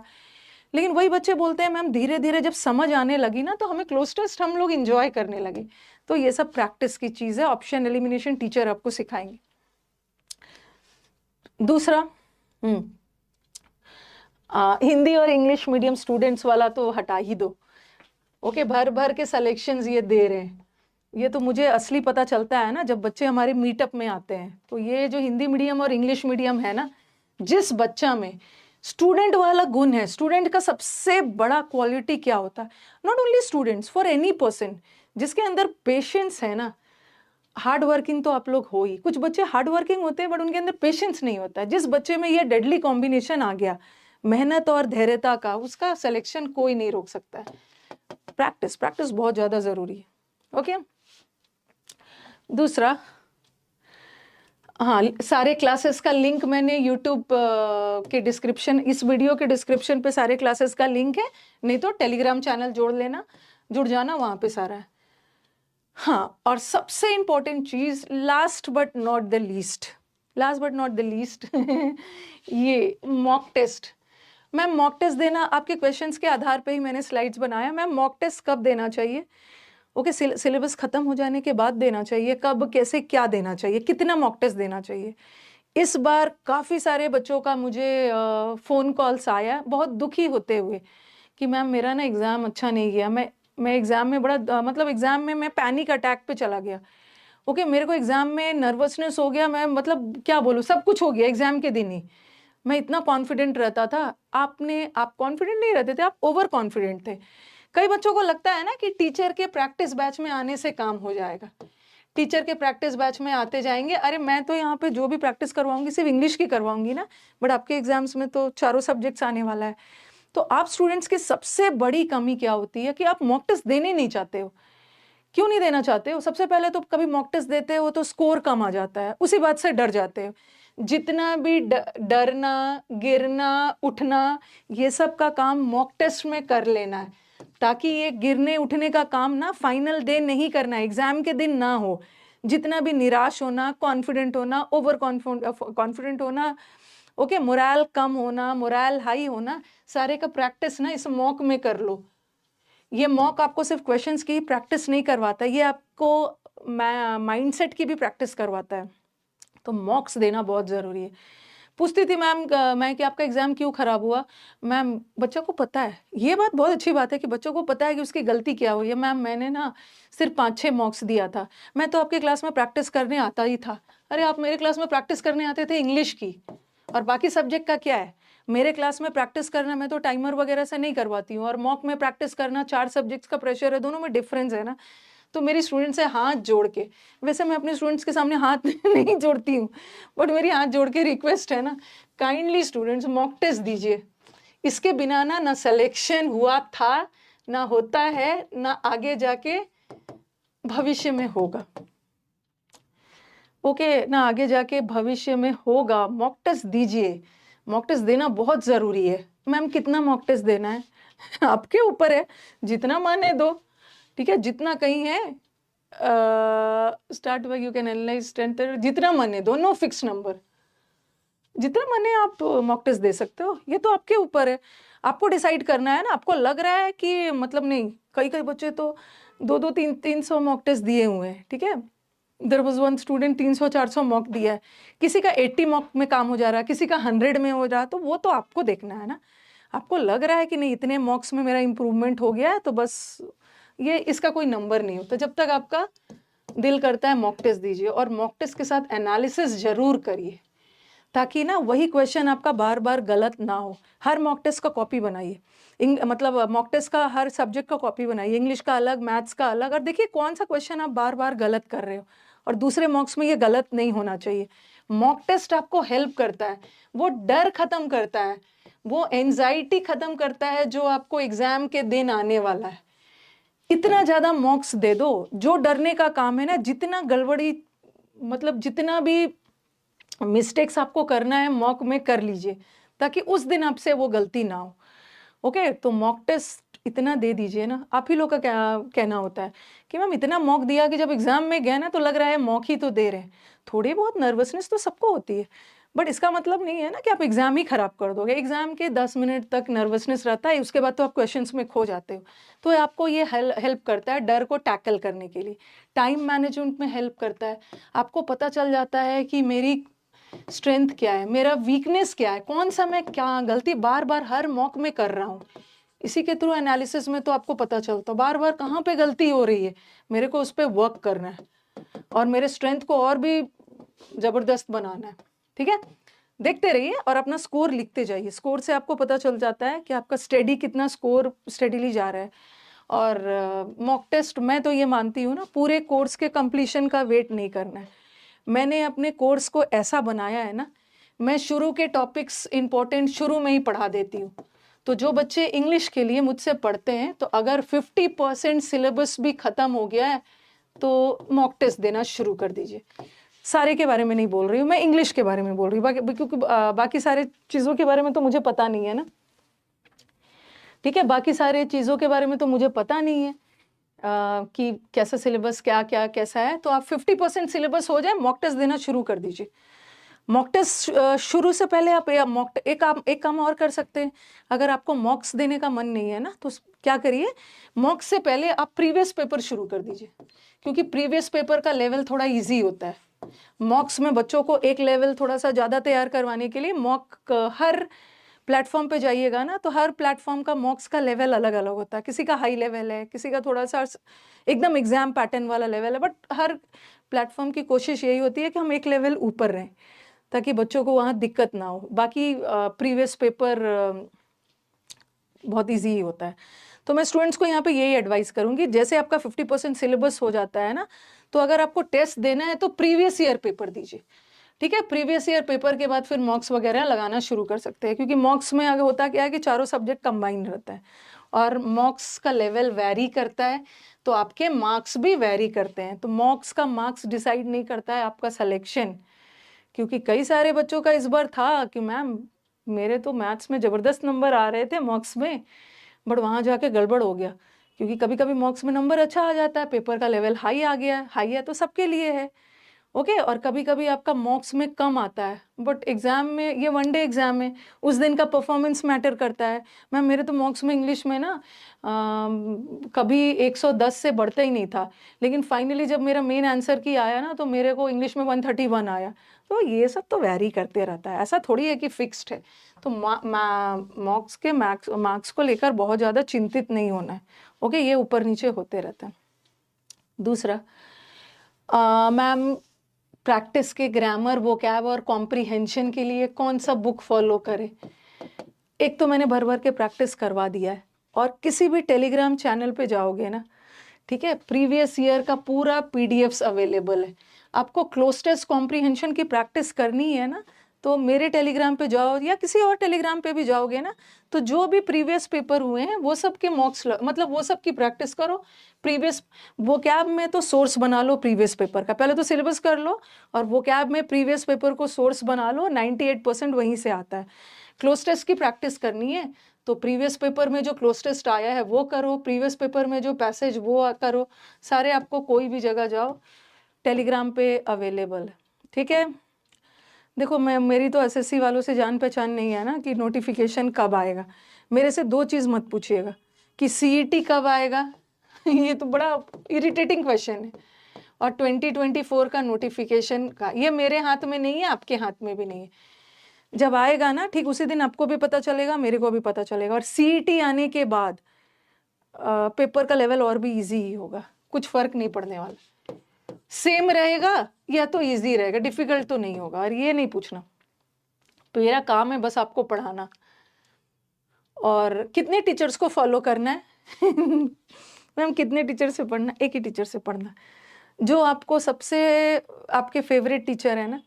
लेकिन वही बच्चे बोलते हैं मैम धीरे धीरे जब समझ आने लगी ना तो हमें क्लोज टेस्ट हम लोग इंजॉय करने लगे। तो ये सब प्रैक्टिस की चीज है, ऑप्शन एलिमिनेशन टीचर आपको सिखाएंगे। दूसरा हिंदी और इंग्लिश मीडियम स्टूडेंट्स वाला तो हटा ही दो। ओके, भर भर के सिलेक्शंस ये दे रहे हैं। ये तो मुझे असली पता चलता है ना जब बच्चे हमारे मीटअप में आते हैं। तो ये जो हिंदी मीडियम और इंग्लिश मीडियम है ना, जिस बच्चा में स्टूडेंट वाला गुण है, स्टूडेंट का सबसे बड़ा क्वालिटी क्या होता है, not only students, for any person, जिसके अंदर पेशेंस है ना। हार्ड वर्किंग तो आप लोग हो ही, कुछ बच्चे हार्ड वर्किंग होते हैं बट उनके अंदर पेशेंस नहीं होता है। जिस बच्चे में ये डेडली कॉम्बिनेशन आ गया मेहनत और धैर्यता का, उसका सिलेक्शन कोई नहीं रोक सकता है। प्रैक्टिस बहुत ज्यादा जरूरी है। ओके, दूसरा, हाँ, सारे क्लासेस का लिंक मैंने यूट्यूब के डिस्क्रिप्शन, इस वीडियो के डिस्क्रिप्शन पे सारे क्लासेस का लिंक है, नहीं तो टेलीग्राम चैनल जुड़ जाना, वहां पे सारा है। हाँ, और सबसे इंपॉर्टेंट चीज, last but not the least ये mock test. Ma'am mock test देना आपके क्वेश्चंस के आधार पे ही मैंने स्लाइड्स बनाया। मैम मॉक टेस्ट कब देना चाहिए? ओके, सिलेबस खत्म हो जाने के बाद देना चाहिए। कब, कैसे, क्या देना चाहिए, कितना मॉक टेस्ट देना चाहिए? इस बार काफ़ी सारे बच्चों का मुझे फ़ोन कॉल्स आया बहुत दुखी होते हुए कि मैम मेरा ना एग्ज़ाम अच्छा नहीं गया, मैं एग्ज़ाम में बड़ा मतलब एग्ज़ाम में मैं पैनिक अटैक पे चला गया। ओके, मेरे को एग्ज़ाम में नर्वसनेस हो गया, मैं मतलब क्या बोलूँ, सब कुछ हो गया एग्ज़ाम के दिन ही। मैं इतना कॉन्फिडेंट रहता था। आप कॉन्फिडेंट नहीं रहते थे, आप ओवर कॉन्फिडेंट थे। कई बच्चों को लगता है ना कि टीचर के प्रैक्टिस बैच में आने से काम हो जाएगा, टीचर के प्रैक्टिस बैच में आते जाएंगे। अरे मैं तो यहाँ पे जो भी प्रैक्टिस करवाऊंगी सिर्फ इंग्लिश की करवाऊंगी ना, बट आपके एग्जाम्स में तो चारों सब्जेक्ट्स आने वाला है। तो आप स्टूडेंट्स की सबसे बड़ी कमी क्या होती है कि आप मॉक टेस्ट देने नहीं चाहते हो। क्यों नहीं देना चाहते हो? सबसे पहले तो कभी मॉक टेस्ट देते हो तो स्कोर कम आ जाता है, उसी बात से डर जाते हो। जितना भी डरना, गिरना, उठना, ये सब का काम मॉक टेस्ट में कर लेना है, ताकि ये गिरने उठने का काम ना फाइनल डे नहीं करना है, एग्जाम के दिन ना हो। जितना भी निराश होना, कॉन्फिडेंट होना, ओवर कॉन्फिडेंट होना, ओके, मोरल कम होना, मोरल हाई होना, सारे का प्रैक्टिस ना इस मॉक में कर लो। ये मॉक आपको सिर्फ क्वेश्चंस की प्रैक्टिस नहीं करवाता, ये आपको माइंडसेट की भी प्रैक्टिस करवाता है। तो मॉक्स देना बहुत ज़रूरी है। पूछती थी मैम मैं कि आपका एग्ज़ाम क्यों ख़राब हुआ? मैम बच्चों को पता है, ये बात बहुत अच्छी बात है कि बच्चों को पता है कि उसकी गलती क्या हुई है। मैम मैंने ना सिर्फ 5-6 मॉक्स दिया था, मैं तो आपके क्लास में प्रैक्टिस करने आता ही था। अरे आप मेरे क्लास में प्रैक्टिस करने आते थे इंग्लिश की, और बाकी सब्जेक्ट का क्या है? मेरे क्लास में प्रैक्टिस करना, मैं तो टाइमर वगैरह से नहीं करवाती हूँ, और मॉक में प्रैक्टिस करना, 4 सब्जेक्ट्स का प्रेशर है, दोनों में डिफरेंस है ना। तो मेरी स्टूडेंट से हाथ जोड़ के, वैसे मैं अपने स्टूडेंट्स के सामने हाथ नहीं जोड़ती हूँ, बट मेरी हाथ जोड़ के रिक्वेस्ट है ना, काइंडली स्टूडेंट्स मॉक टेस्ट दीजिए। इसके बिना ना सिलेक्शन हुआ था, ना होता है, ना आगे जाके भविष्य में होगा। ओके ना, आगे जाके भविष्य में होगा, मॉक टेस्ट दीजिए। मॉक टेस्ट देना बहुत ज़रूरी है। मैम कितना मॉक टेस्ट देना है? आपके ऊपर है, जितना मन है दो, ठीक है? जितना कहीं है start by you can analyse 10 जितना मन है दो, नो फिक्स नंबर। जितना मन है आप मॉक टेस्ट दे सकते हो, ये तो आपके ऊपर है। आपको डिसाइड करना है ना, आपको लग रहा है कि मतलब नहीं, कई बच्चे तो 2-2 300 मॉक टेस्ट दिए हुए हैं, ठीक है? There was one student 300-400 mock दिया है, किसी का 80 मॉक में काम हो जा रहा है, किसी का 100 में हो रहा है, तो वो तो आपको देखना है ना। आपको लग रहा है कि नहीं इतने मॉक्स में मेरा इम्प्रूवमेंट हो गया है, तो बस ये इसका कोई नंबर नहीं होता। जब तक आपका दिल करता है मॉक टेस्ट दीजिए, और मॉक टेस्ट के साथ एनालिसिस जरूर करिए, ताकि ना वही क्वेश्चन आपका बार बार गलत ना हो। हर मॉक टेस्ट का कॉपी बनाइए, मतलब मॉक टेस्ट का हर सब्जेक्ट का कॉपी बनाइए, इंग्लिश का अलग, मैथ्स का अलग, और देखिए कौन सा क्वेश्चन आप बार बार गलत कर रहे हो, और दूसरे मॉक्स में ये गलत नहीं होना चाहिए। मॉक टेस्ट आपको हेल्प करता है, वो डर खत्म करता है, वो एंजाइटी खत्म करता है जो आपको एग्जाम के दिन आने वाला है। इतना ज्यादा मॉक्स दे दो, जो डरने का काम है ना, जितना गड़बड़ी, मतलब जितना भी मिस्टेक्स आपको करना है मॉक में कर लीजिए, ताकि उस दिन आपसे वो गलती ना हो। ओके, तो मॉक टेस्ट इतना दे दीजिए ना। आप ही लोग का क्या कहना होता है कि मैम इतना मॉक दिया कि जब एग्जाम में गए ना तो लग रहा है मॉक ही तो दे रहे हैं। थोड़ी बहुत नर्वसनेस तो सबको होती है, बट इसका मतलब नहीं है ना कि आप एग्जाम ही खराब कर दोगे। एग्जाम के 10 मिनट तक नर्वसनेस रहता है, उसके बाद तो आप क्वेश्चंस में खो जाते हो। तो आपको ये हेल्प करता है डर को टैकल करने के लिए, टाइम मैनेजमेंट में हेल्प करता है। आपको पता चल जाता है कि मेरी स्ट्रेंथ क्या है, मेरा वीकनेस क्या है, कौन सा मैं क्या गलती बार बार हर मॉक में कर रहा हूँ। इसी के थ्रू एनालिसिस में तो आपको पता चलता बार बार कहाँ पे गलती हो रही है, मेरे को उस पर वर्क करना है और मेरे स्ट्रेंथ को और भी जबरदस्त बनाना है। ठीक है, देखते रहिए और अपना स्कोर लिखते जाइए। स्कोर से आपको पता चल जाता है कि आपका स्टडी कितना स्कोर स्टडीली जा रहा है। और मॉक टेस्ट मैं तो ये मानती हूँ ना, पूरे कोर्स के कंप्लीशन का वेट नहीं करना है। मैंने अपने कोर्स को ऐसा बनाया है ना, मैं शुरू के टॉपिक्स इंपॉर्टेंट शुरू में ही पढ़ा देती हूँ। तो जो बच्चे इंग्लिश के लिए मुझसे पढ़ते हैं, तो अगर 50% सिलेबस भी खत्म हो गया है तो मॉक टेस्ट देना शुरू कर दीजिए। सारे के बारे में नहीं बोल रही हूँ मैं, इंग्लिश के बारे में बोल रही हूँ, क्योंकि बाकी सारे चीज़ों के बारे में तो मुझे पता नहीं है ना। ठीक है, बाकी सारे चीज़ों के बारे में तो मुझे पता नहीं है कि कैसा सिलेबस क्या क्या कैसा है। तो आप 50% सिलेबस हो जाए, मॉक टेस्ट देना शुरू कर दीजिए। मॉक टेस्ट शुरू से पहले आप एक काम और कर सकते हैं। अगर आपको मॉक्स देने का मन नहीं है ना, तो क्या करिए, मॉक्स से पहले आप प्रीवियस पेपर शुरू कर दीजिए, क्योंकि प्रीवियस पेपर का लेवल थोड़ा इजी होता है। मॉक्स में बच्चों को एक लेवल थोड़ा सा ज़्यादा तैयार करवाने के लिए मॉक हर प्लेटफॉर्म पे जाइएगा ना, तो हर प्लेटफॉर्म का मॉक्स का लेवल अलग अलग होता है। किसी का हाई लेवल है, किसी का थोड़ा सा एकदम एग्जाम पैटर्न वाला लेवल है, बट हर प्लेटफॉर्म की कोशिश यही होती है कि हम एक लेवल ऊपर रहें, ताकि बच्चों को वहाँ दिक्कत ना हो। बाकी प्रीवियस पेपर बहुत इजी होता है। तो मैं स्टूडेंट्स को यहाँ पे यही एडवाइस करूँगी, जैसे आपका 50% सिलेबस हो जाता है ना, तो अगर आपको टेस्ट देना है तो प्रीवियस ईयर पेपर दीजिए। ठीक है, प्रीवियस ईयर पेपर के बाद फिर मॉक्स वगैरह लगाना शुरू कर सकते हैं, क्योंकि मॉक्स में आगे होता क्या है कि चारों सब्जेक्ट कंबाइंड रहता है और मॉक्स का लेवल वैरी करता है, तो आपके मार्क्स भी वैरी करते हैं। तो मॉक्स का मार्क्स डिसाइड नहीं करता है आपका सिलेक्शन, क्योंकि कई सारे बच्चों का इस बार था कि मैम मेरे तो मैथ्स में ज़बरदस्त नंबर आ रहे थे मॉक्स में, बट वहाँ जाके गड़बड़ हो गया। क्योंकि कभी कभी मॉक्स में नंबर अच्छा आ जाता है, पेपर का लेवल हाई आ गया, हाई है तो सबके लिए है। ओके, और कभी कभी आपका मॉक्स में कम आता है, बट एग्जाम में, ये वन डे एग्जाम है, उस दिन का परफॉर्मेंस मैटर करता है। मैम मेरे तो मॉक्स में इंग्लिश में ना कभी 110 से बढ़ता ही नहीं था, लेकिन फाइनली जब मेरा मेन आंसर की आया ना, तो मेरे को इंग्लिश में 131 आया। तो ये सब तो वैरी करते रहता है, ऐसा थोड़ी है कि फिक्स्ड है। तो मॉक्स के मार्क्स को लेकर बहुत ज़्यादा चिंतित नहीं होना है। ओके, ये ऊपर नीचे होते रहता है। दूसरा, मैम प्रैक्टिस के ग्रामर, वोकैब और कॉम्प्रिहेंशन के लिए कौन सा बुक फॉलो करें? एक तो मैंने भर भर के प्रैक्टिस करवा दिया है, और किसी भी टेलीग्राम चैनल पे जाओगे ना, ठीक है, प्रीवियस ईयर का पूरा पीडीएफ्स अवेलेबल है। आपको क्लोज टेस्ट कॉम्प्रिहेंशन की प्रैक्टिस करनी है ना, तो मेरे टेलीग्राम पे जाओ या किसी और टेलीग्राम पे भी जाओगे ना, तो जो भी प्रीवियस पेपर हुए हैं वो सब के मॉक्स मतलब वो सब की प्रैक्टिस करो। प्रीवियस वोकैब में तो सोर्स बना लो प्रीवियस पेपर का, पहले तो सिलेबस कर लो और वोकैब में प्रीवियस पेपर को सोर्स बना लो, 98% वहीं से आता है। क्लोज टेस्ट की प्रैक्टिस करनी है तो प्रीवियस पेपर में जो क्लोज टेस्ट आया है वो करो, प्रीवियस पेपर में जो पैसेज वो करो, सारे आपको कोई भी जगह जाओ टेलीग्राम पे अवेलेबल है, ठीक है। देखो मेरी तो एसएससी वालों से जान पहचान नहीं है ना कि नोटिफिकेशन कब आएगा। मेरे से दो चीज़ मत पूछिएगा कि सीईटी कब आएगा ये तो बड़ा इरिटेटिंग क्वेश्चन है, और 2024 का नोटिफिकेशन का ये मेरे हाथ में नहीं है, आपके हाथ में भी नहीं है। जब आएगा ना ठीक उसी दिन आपको भी पता चलेगा, मेरे को भी पता चलेगा। और सीईटी आने के बाद पेपर का लेवल और भी इजी ही होगा, कुछ फर्क नहीं पड़ने वाला, सेम रहेगा या तो इजी रहेगा, डिफिकल्ट तो नहीं होगा। और ये नहीं पूछना, तो मेरा काम है बस आपको पढ़ाना। और कितने टीचर्स को फॉलो करना है मैम कितने टीचर से पढ़ना? एक ही टीचर से पढ़ना, जो आपको सबसे आपके फेवरेट टीचर है ना,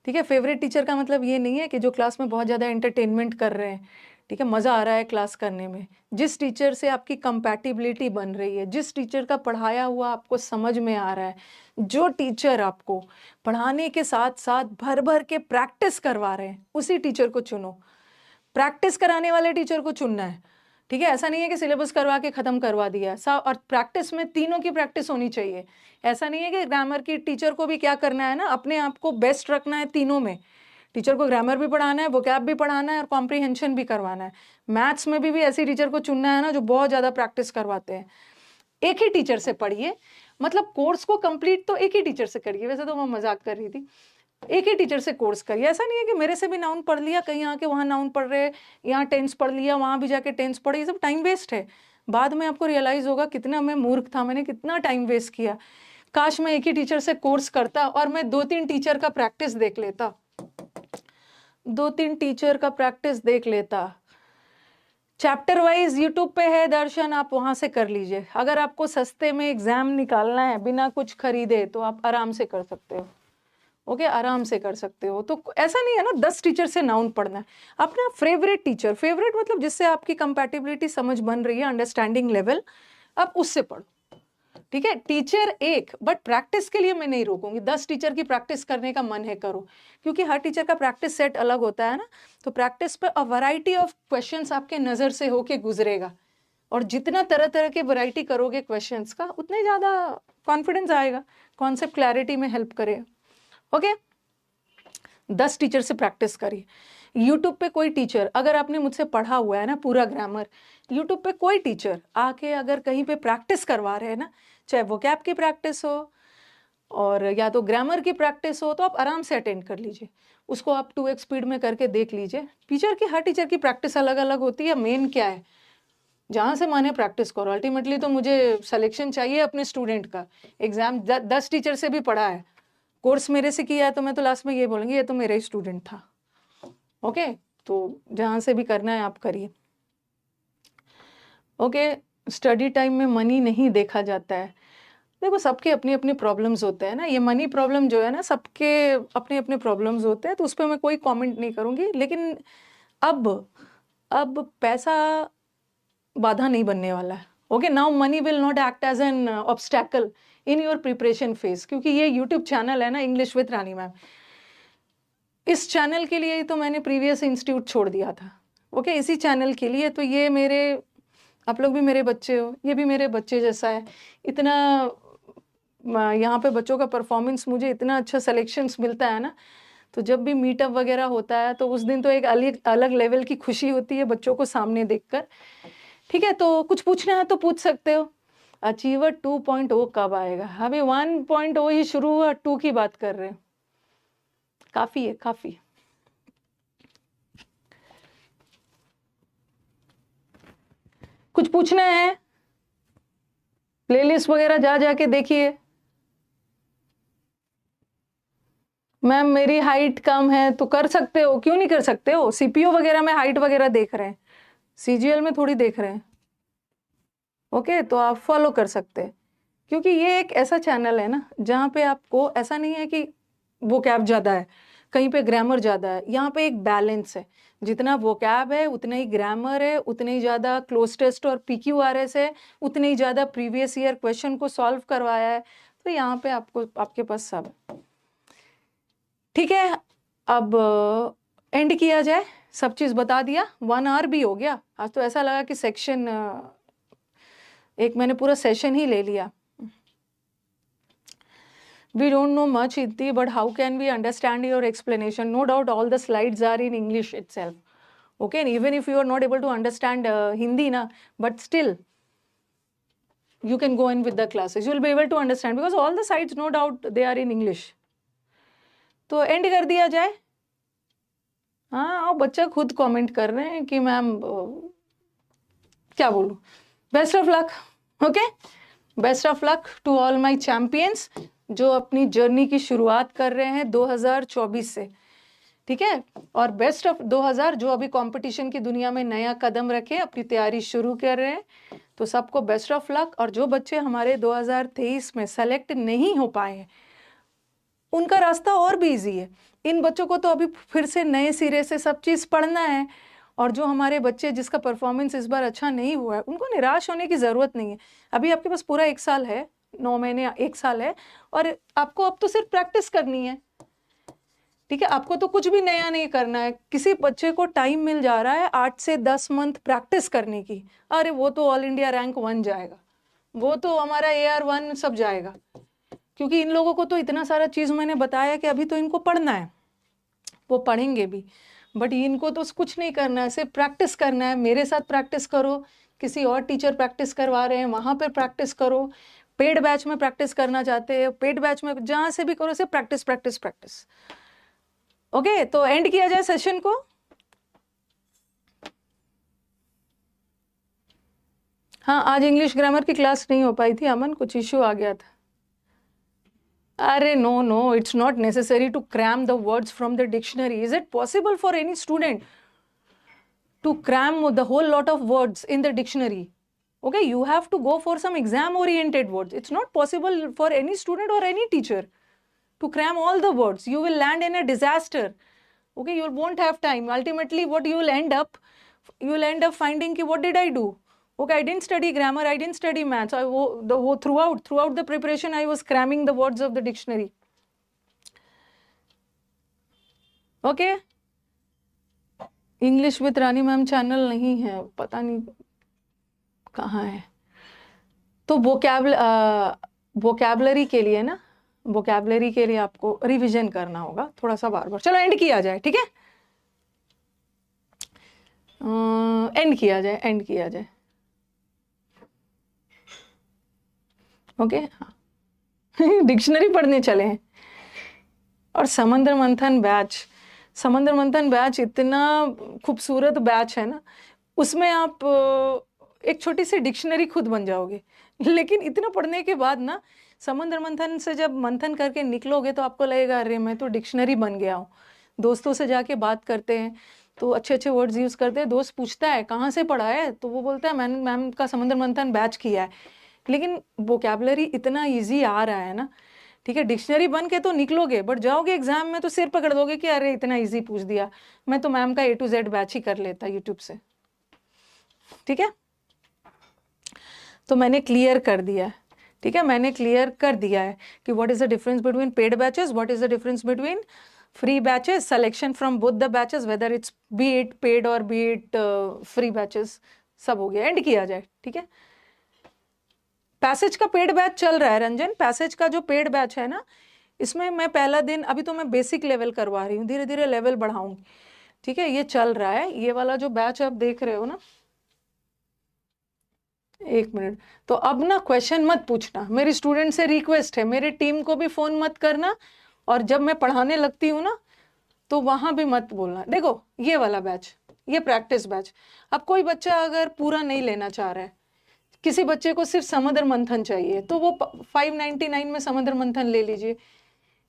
ठीक है। फेवरेट टीचर का मतलब ये नहीं है कि जो क्लास में बहुत ज़्यादा एंटरटेनमेंट कर रहे हैं, ठीक है, मज़ा आ रहा है क्लास करने में। जिस टीचर से आपकी कंपैटिबिलिटी बन रही है, जिस टीचर का पढ़ाया हुआ आपको समझ में आ रहा है, जो टीचर आपको पढ़ाने के साथ साथ भर भर के प्रैक्टिस करवा रहे हैं, उसी टीचर को चुनो। प्रैक्टिस कराने वाले टीचर को चुनना है, ठीक है। ऐसा नहीं है कि सिलेबस करवा के ख़त्म करवा दिया ऐसा, और प्रैक्टिस में तीनों की प्रैक्टिस होनी चाहिए। ऐसा नहीं है कि ग्रामर की टीचर को भी क्या करना है ना, अपने आप को बेस्ट रखना है तीनों में। टीचर को ग्रामर भी पढ़ाना है, वोकैब भी पढ़ाना है और कॉम्प्रीहेंशन भी करवाना है। मैथ्स में भी ऐसी टीचर को चुनना है ना जो बहुत ज़्यादा प्रैक्टिस करवाते हैं। एक ही टीचर से पढ़िए, मतलब कोर्स को कंप्लीट तो एक ही टीचर से करिए। वैसे तो मैं मजाक कर रही थी, एक ही टीचर से कोर्स करिए। ऐसा नहीं है कि मेरे से भी नाउन पढ़ लिया, कहीं आके वहाँ नाउन पढ़ रहे, यहाँ टेंस पढ़ लिया, वहाँ भी जाके टेंस पढ़े, ये सब टाइम वेस्ट है। बाद में आपको रियलाइज होगा कितना मैं मूर्ख था, मैंने कितना टाइम वेस्ट किया। काश मैं एक ही टीचर से कोर्स करता और मैं 2-3 टीचर का प्रैक्टिस देख लेता, 2-3 टीचर का प्रैक्टिस देख लेता। चैप्टर वाइज यूट्यूब पे है दर्शन, आप वहाँ से कर लीजिए। अगर आपको सस्ते में एग्जाम निकालना है बिना कुछ खरीदे तो आप आराम से कर सकते हो, ओके, आराम से कर सकते हो। तो ऐसा नहीं है ना 10 टीचर से नाउन पढ़ना है, अपना फेवरेट टीचर, फेवरेट मतलब जिससे आपकी कंपैटिबिलिटी समझ बन रही है, अंडरस्टैंडिंग लेवल, आप उससे पढ़ो, ठीक है। टीचर एक, बट प्रैक्टिस के लिए मैं नहीं रोकूंगी। 10 टीचर की प्रैक्टिस करने का मन है करो, क्योंकि हर टीचर का प्रैक्टिस सेट अलग होता है ना। तो प्रैक्टिस पे अ वैरायटी ऑफ क्वेश्चंस आपके नज़र से होके गुजरेगा, और जितना तरह तरह के वैरायटी करोगे क्वेश्चंस का, उतने ज़्यादा कॉन्फिडेंस आएगा, कॉन्सेप्ट क्लैरिटी में हेल्प करेगा, ओके। 10 टीचर से प्रैक्टिस करिए। यूट्यूब पे कोई टीचर, अगर आपने मुझसे पढ़ा हुआ है ना पूरा ग्रामर, यूट्यूब पे कोई टीचर आके अगर कहीं पे प्रैक्टिस करवा रहे हैं ना, चाहे वोकैब की प्रैक्टिस हो और या तो ग्रामर की प्रैक्टिस हो, तो आप आराम से अटेंड कर लीजिए उसको। आप 2x स्पीड में करके देख लीजिए। टीचर की, हर टीचर की प्रैक्टिस अलग अलग होती है। मेन क्या है, जहाँ से माने प्रैक्टिस करो। अल्टीमेटली तो मुझे सिलेक्शन चाहिए अपने स्टूडेंट का। एग्जाम 10 टीचर से भी पढ़ा है, कोर्स मेरे से किया है, तो मैं तो लास्ट में ये बोलूँगी ये तो मेरा ही स्टूडेंट था, ओके। तो जहाँ से भी करना है आप करिए, ओके। स्टडी टाइम में मनी नहीं देखा जाता है। देखो सबके अपने अपने प्रॉब्लम्स होते हैं ना, ये मनी प्रॉब्लम जो है ना, सबके अपने अपने प्रॉब्लम्स होते हैं, तो उस पर मैं कोई कमेंट नहीं करूँगी। लेकिन अब पैसा बाधा नहीं बनने वाला है, okay. Now money will not act as an obstacle in your preparation phase, क्योंकि ये यूट्यूब चैनल है ना, इंग्लिश विद रानी मैम, इस चैनल के लिए ही तो मैंने प्रीवियस इंस्टीट्यूट छोड़ दिया था, ओके, इसी चैनल के लिए। तो ये मेरे, आप लोग भी मेरे बच्चे हो, ये भी मेरे बच्चे जैसा है। इतना यहाँ पे बच्चों का परफॉर्मेंस, मुझे इतना अच्छा सिलेक्शंस मिलता है ना, तो जब भी मीटअप वगैरह होता है तो उस दिन तो एक अलग लेवल की खुशी होती है बच्चों को सामने देखकर, ठीक है। तो कुछ पूछना है तो पूछ सकते हो। अचीवर 2.0 कब आएगा? अभी 1.0 ही शुरू हुआ, 2 की बात कर रहे हैं। काफी है, काफी। कुछ पूछना है? प्लेलिस्ट वगैरह जाके देखिए। मैम मेरी हाइट कम है, तो कर सकते हो, क्यों नहीं कर सकते हो। सीपीयू वगैरह में हाइट वगैरह देख रहे हैं, सीजीएल में थोड़ी देख रहे हैं, ओके। तो आप फॉलो कर सकते हैं, क्योंकि ये एक ऐसा चैनल है ना जहाँ पे आपको ऐसा नहीं है कि वो कैब ज़्यादा है कहीं पे ग्रामर ज़्यादा है। यहाँ पे एक बैलेंस है, जितना वोकैब है उतना ही ग्रामर है, उतने ही ज़्यादा क्लोज टेस्ट और PQRS है, उतने ही ज़्यादा प्रीवियस ईयर क्वेश्चन को सॉल्व करवाया है। तो यहाँ पे आपके पास सब है। ठीक है, अब एंड किया जाए, सब चीज़ बता दिया, 1 आवर भी हो गया आज तो, ऐसा लगा कि सेक्शन एक मैंने पूरा सेशन ही ले लिया। We don't know much Hindi, but how can we understand your explanation? No doubt all the slides are in English itself. Okay, and even if you are not able to understand Hindi, but still you can go in with the classes. You will be able to understand because all the sites, no doubt, they are in English. तो and कर दिया जाए। हाँ, बच्चा खुद comment कर रहे हैं कि मैम क्या बोलूँ, best of luck. Okay, best of luck to all my champions जो अपनी जर्नी की शुरुआत कर रहे हैं 2024 से। ठीक है, और बेस्ट ऑफ 2000 जो अभी कंपटीशन की दुनिया में नया कदम रखे, अपनी तैयारी शुरू कर रहे हैं, तो सबको बेस्ट ऑफ लक। और जो बच्चे हमारे 2023 में सेलेक्ट नहीं हो पाए हैं, उनका रास्ता और भी ईजी है। इन बच्चों को तो अभी फिर से नए सिरे से सब चीज़ पढ़ना है। और जो हमारे बच्चे जिसका परफॉर्मेंस इस बार अच्छा नहीं हुआ है, उनको निराश होने की ज़रूरत नहीं है। अभी आपके पास पूरा 1 साल है, 9 महीने 1 साल है, और आपको अब तो सिर्फ प्रैक्टिस करनी है। ठीक है, आपको तो कुछ भी नया नहीं करना है। किसी बच्चे को टाइम मिल जा रहा है 8 से 10 मंथ प्रैक्टिस करने की, अरे वो तो ऑल इंडिया रैंक 1 जाएगा, वो तो हमारा AR1 सब जाएगा, क्योंकि इन लोगों को तो इतना सारा चीज़ मैंने बताया कि अभी तो इनको पढ़ना है, वो पढ़ेंगे भी, बट इनको तो कुछ नहीं करना है, सिर्फ प्रैक्टिस करना है। मेरे साथ प्रैक्टिस करो, किसी और टीचर प्रैक्टिस करवा रहे हैं वहाँ पर प्रैक्टिस करो, पेड बैच में प्रैक्टिस करना चाहते हैं, पेड बैच में जहाँ से भी करो, सिर्फ प्रैक्टिस प्रैक्टिस प्रैक्टिस। ओके, तो एंड किया जाए सेशन को। हाँ, आज इंग्लिश ग्रामर की क्लास नहीं हो पाई थी अमन, कुछ इश्यू आ गया था। अरे no, it's not necessary to cram the words from the dictionary. Is it possible for any student to cram the whole lot of words in the dictionary? Okay, you have to go for some exam-oriented words. It's not possible for any student or any teacher to cram all the words. You will land in a disaster. Okay, you won't have time. Ultimately, what you will end up finding कि what did I do? Okay, I didn't study grammar, I didn't study maths. Throughout the preparation, I was cramming the words of the dictionary. Okay? English with Rani ma'am channel नहीं है, पता नहीं कहाँ है। तो vocabulary के लिए ना, वोकैबलरी के लिए आपको रिवीजन करना होगा थोड़ा सा बार बार। चलो एंड किया जाए, ठीक है, एंड किया जाए। ओके, हाँ, डिक्शनरी पढ़ने चले हैं। और समंदर मंथन बैच इतना खूबसूरत बैच है ना, उसमें आप एक छोटी सी डिक्शनरी खुद बन जाओगे। लेकिन इतना पढ़ने के बाद ना, समंदर मंथन से जब मंथन करके निकलोगे तो आपको लगेगा अरे मैं तो डिक्शनरी बन गया हूँ। दोस्तों से जाके बात करते हैं तो अच्छे अच्छे वर्ड्स यूज़ करते हैं। दोस्त पूछता है कहाँ से पढ़ा है, तो वो बोलता है मैंने मैम का समंदर मंथन बैच किया है। लेकिन वोकैबुलरी इतना ईजी आ रहा है ना, ठीक है, डिक्शनरी बन के तो निकलोगे, बट जाओगे एग्जाम में तो सिर पकड़ दोगे कि अरे इतना इजी पूछ दिया, मैं तो मैम का A to Z बैच ही कर लेता यूट्यूब से। ठीक है, तो मैंने क्लियर कर दिया है, ठीक है, मैंने क्लियर कर दिया है कि what is the difference between paid batches, what is the difference between free batches, selection from both the batches, whether it's B it paid और बी इट फ्री बैचेस, सब हो गया। एंड किया जाए, ठीक है। पैसेज का पेड बैच चल रहा है रंजन, पैसेज का जो पेड बैच है ना, इसमें मैं पहला दिन, अभी तो मैं बेसिक लेवल करवा रही हूँ, धीरे धीरे लेवल बढ़ाऊंगी, ठीक है, ये चल रहा है। ये वाला जो बैच आप देख रहे हो ना, 1 मिनट, तो अब ना क्वेश्चन मत पूछना, मेरी स्टूडेंट से रिक्वेस्ट है, मेरी टीम को भी फोन मत करना, और जब मैं पढ़ाने लगती हूँ ना तो वहां भी मत बोलना। देखो ये वाला बैच, ये प्रैक्टिस बैच, अब कोई बच्चा अगर पूरा नहीं लेना चाह रहा है, किसी बच्चे को सिर्फ समंदर मंथन चाहिए, तो वो 599 में समंदर मंथन ले लीजिए।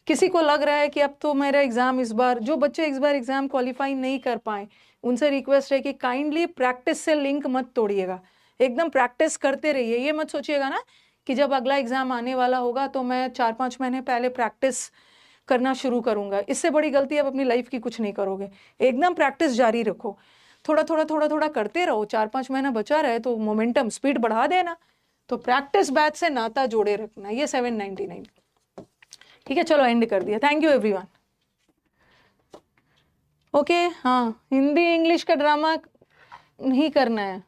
किसी को लग रहा है कि अब तो मेरा एग्जाम इस बार, जो बच्चे इस बार एग्जाम क्वालिफाई नहीं कर पाए, उनसे रिक्वेस्ट है कि काइंडली प्रैक्टिस से लिंक मत तोड़िएगा, एकदम प्रैक्टिस करते रहिए। ये मत सोचिएगा ना कि जब अगला एग्जाम आने वाला होगा तो मैं 4-5 महीने पहले प्रैक्टिस करना शुरू करूंगा। इससे बड़ी गलती आप अपनी लाइफ की कुछ नहीं करोगे। एकदम प्रैक्टिस जारी रखो, थोड़ा थोड़ा थोड़ा थोड़ा करते रहो। 4-5 महीना बचा रहे तो मोमेंटम स्पीड बढ़ा देना। तो प्रैक्टिस बैच से नाता जोड़े रखना। ये 799। ठीक है, चलो एंड कर दिया। Thank you everyone. ओके, हाँ, हिंदी इंग्लिश का ड्रामा नहीं करना है।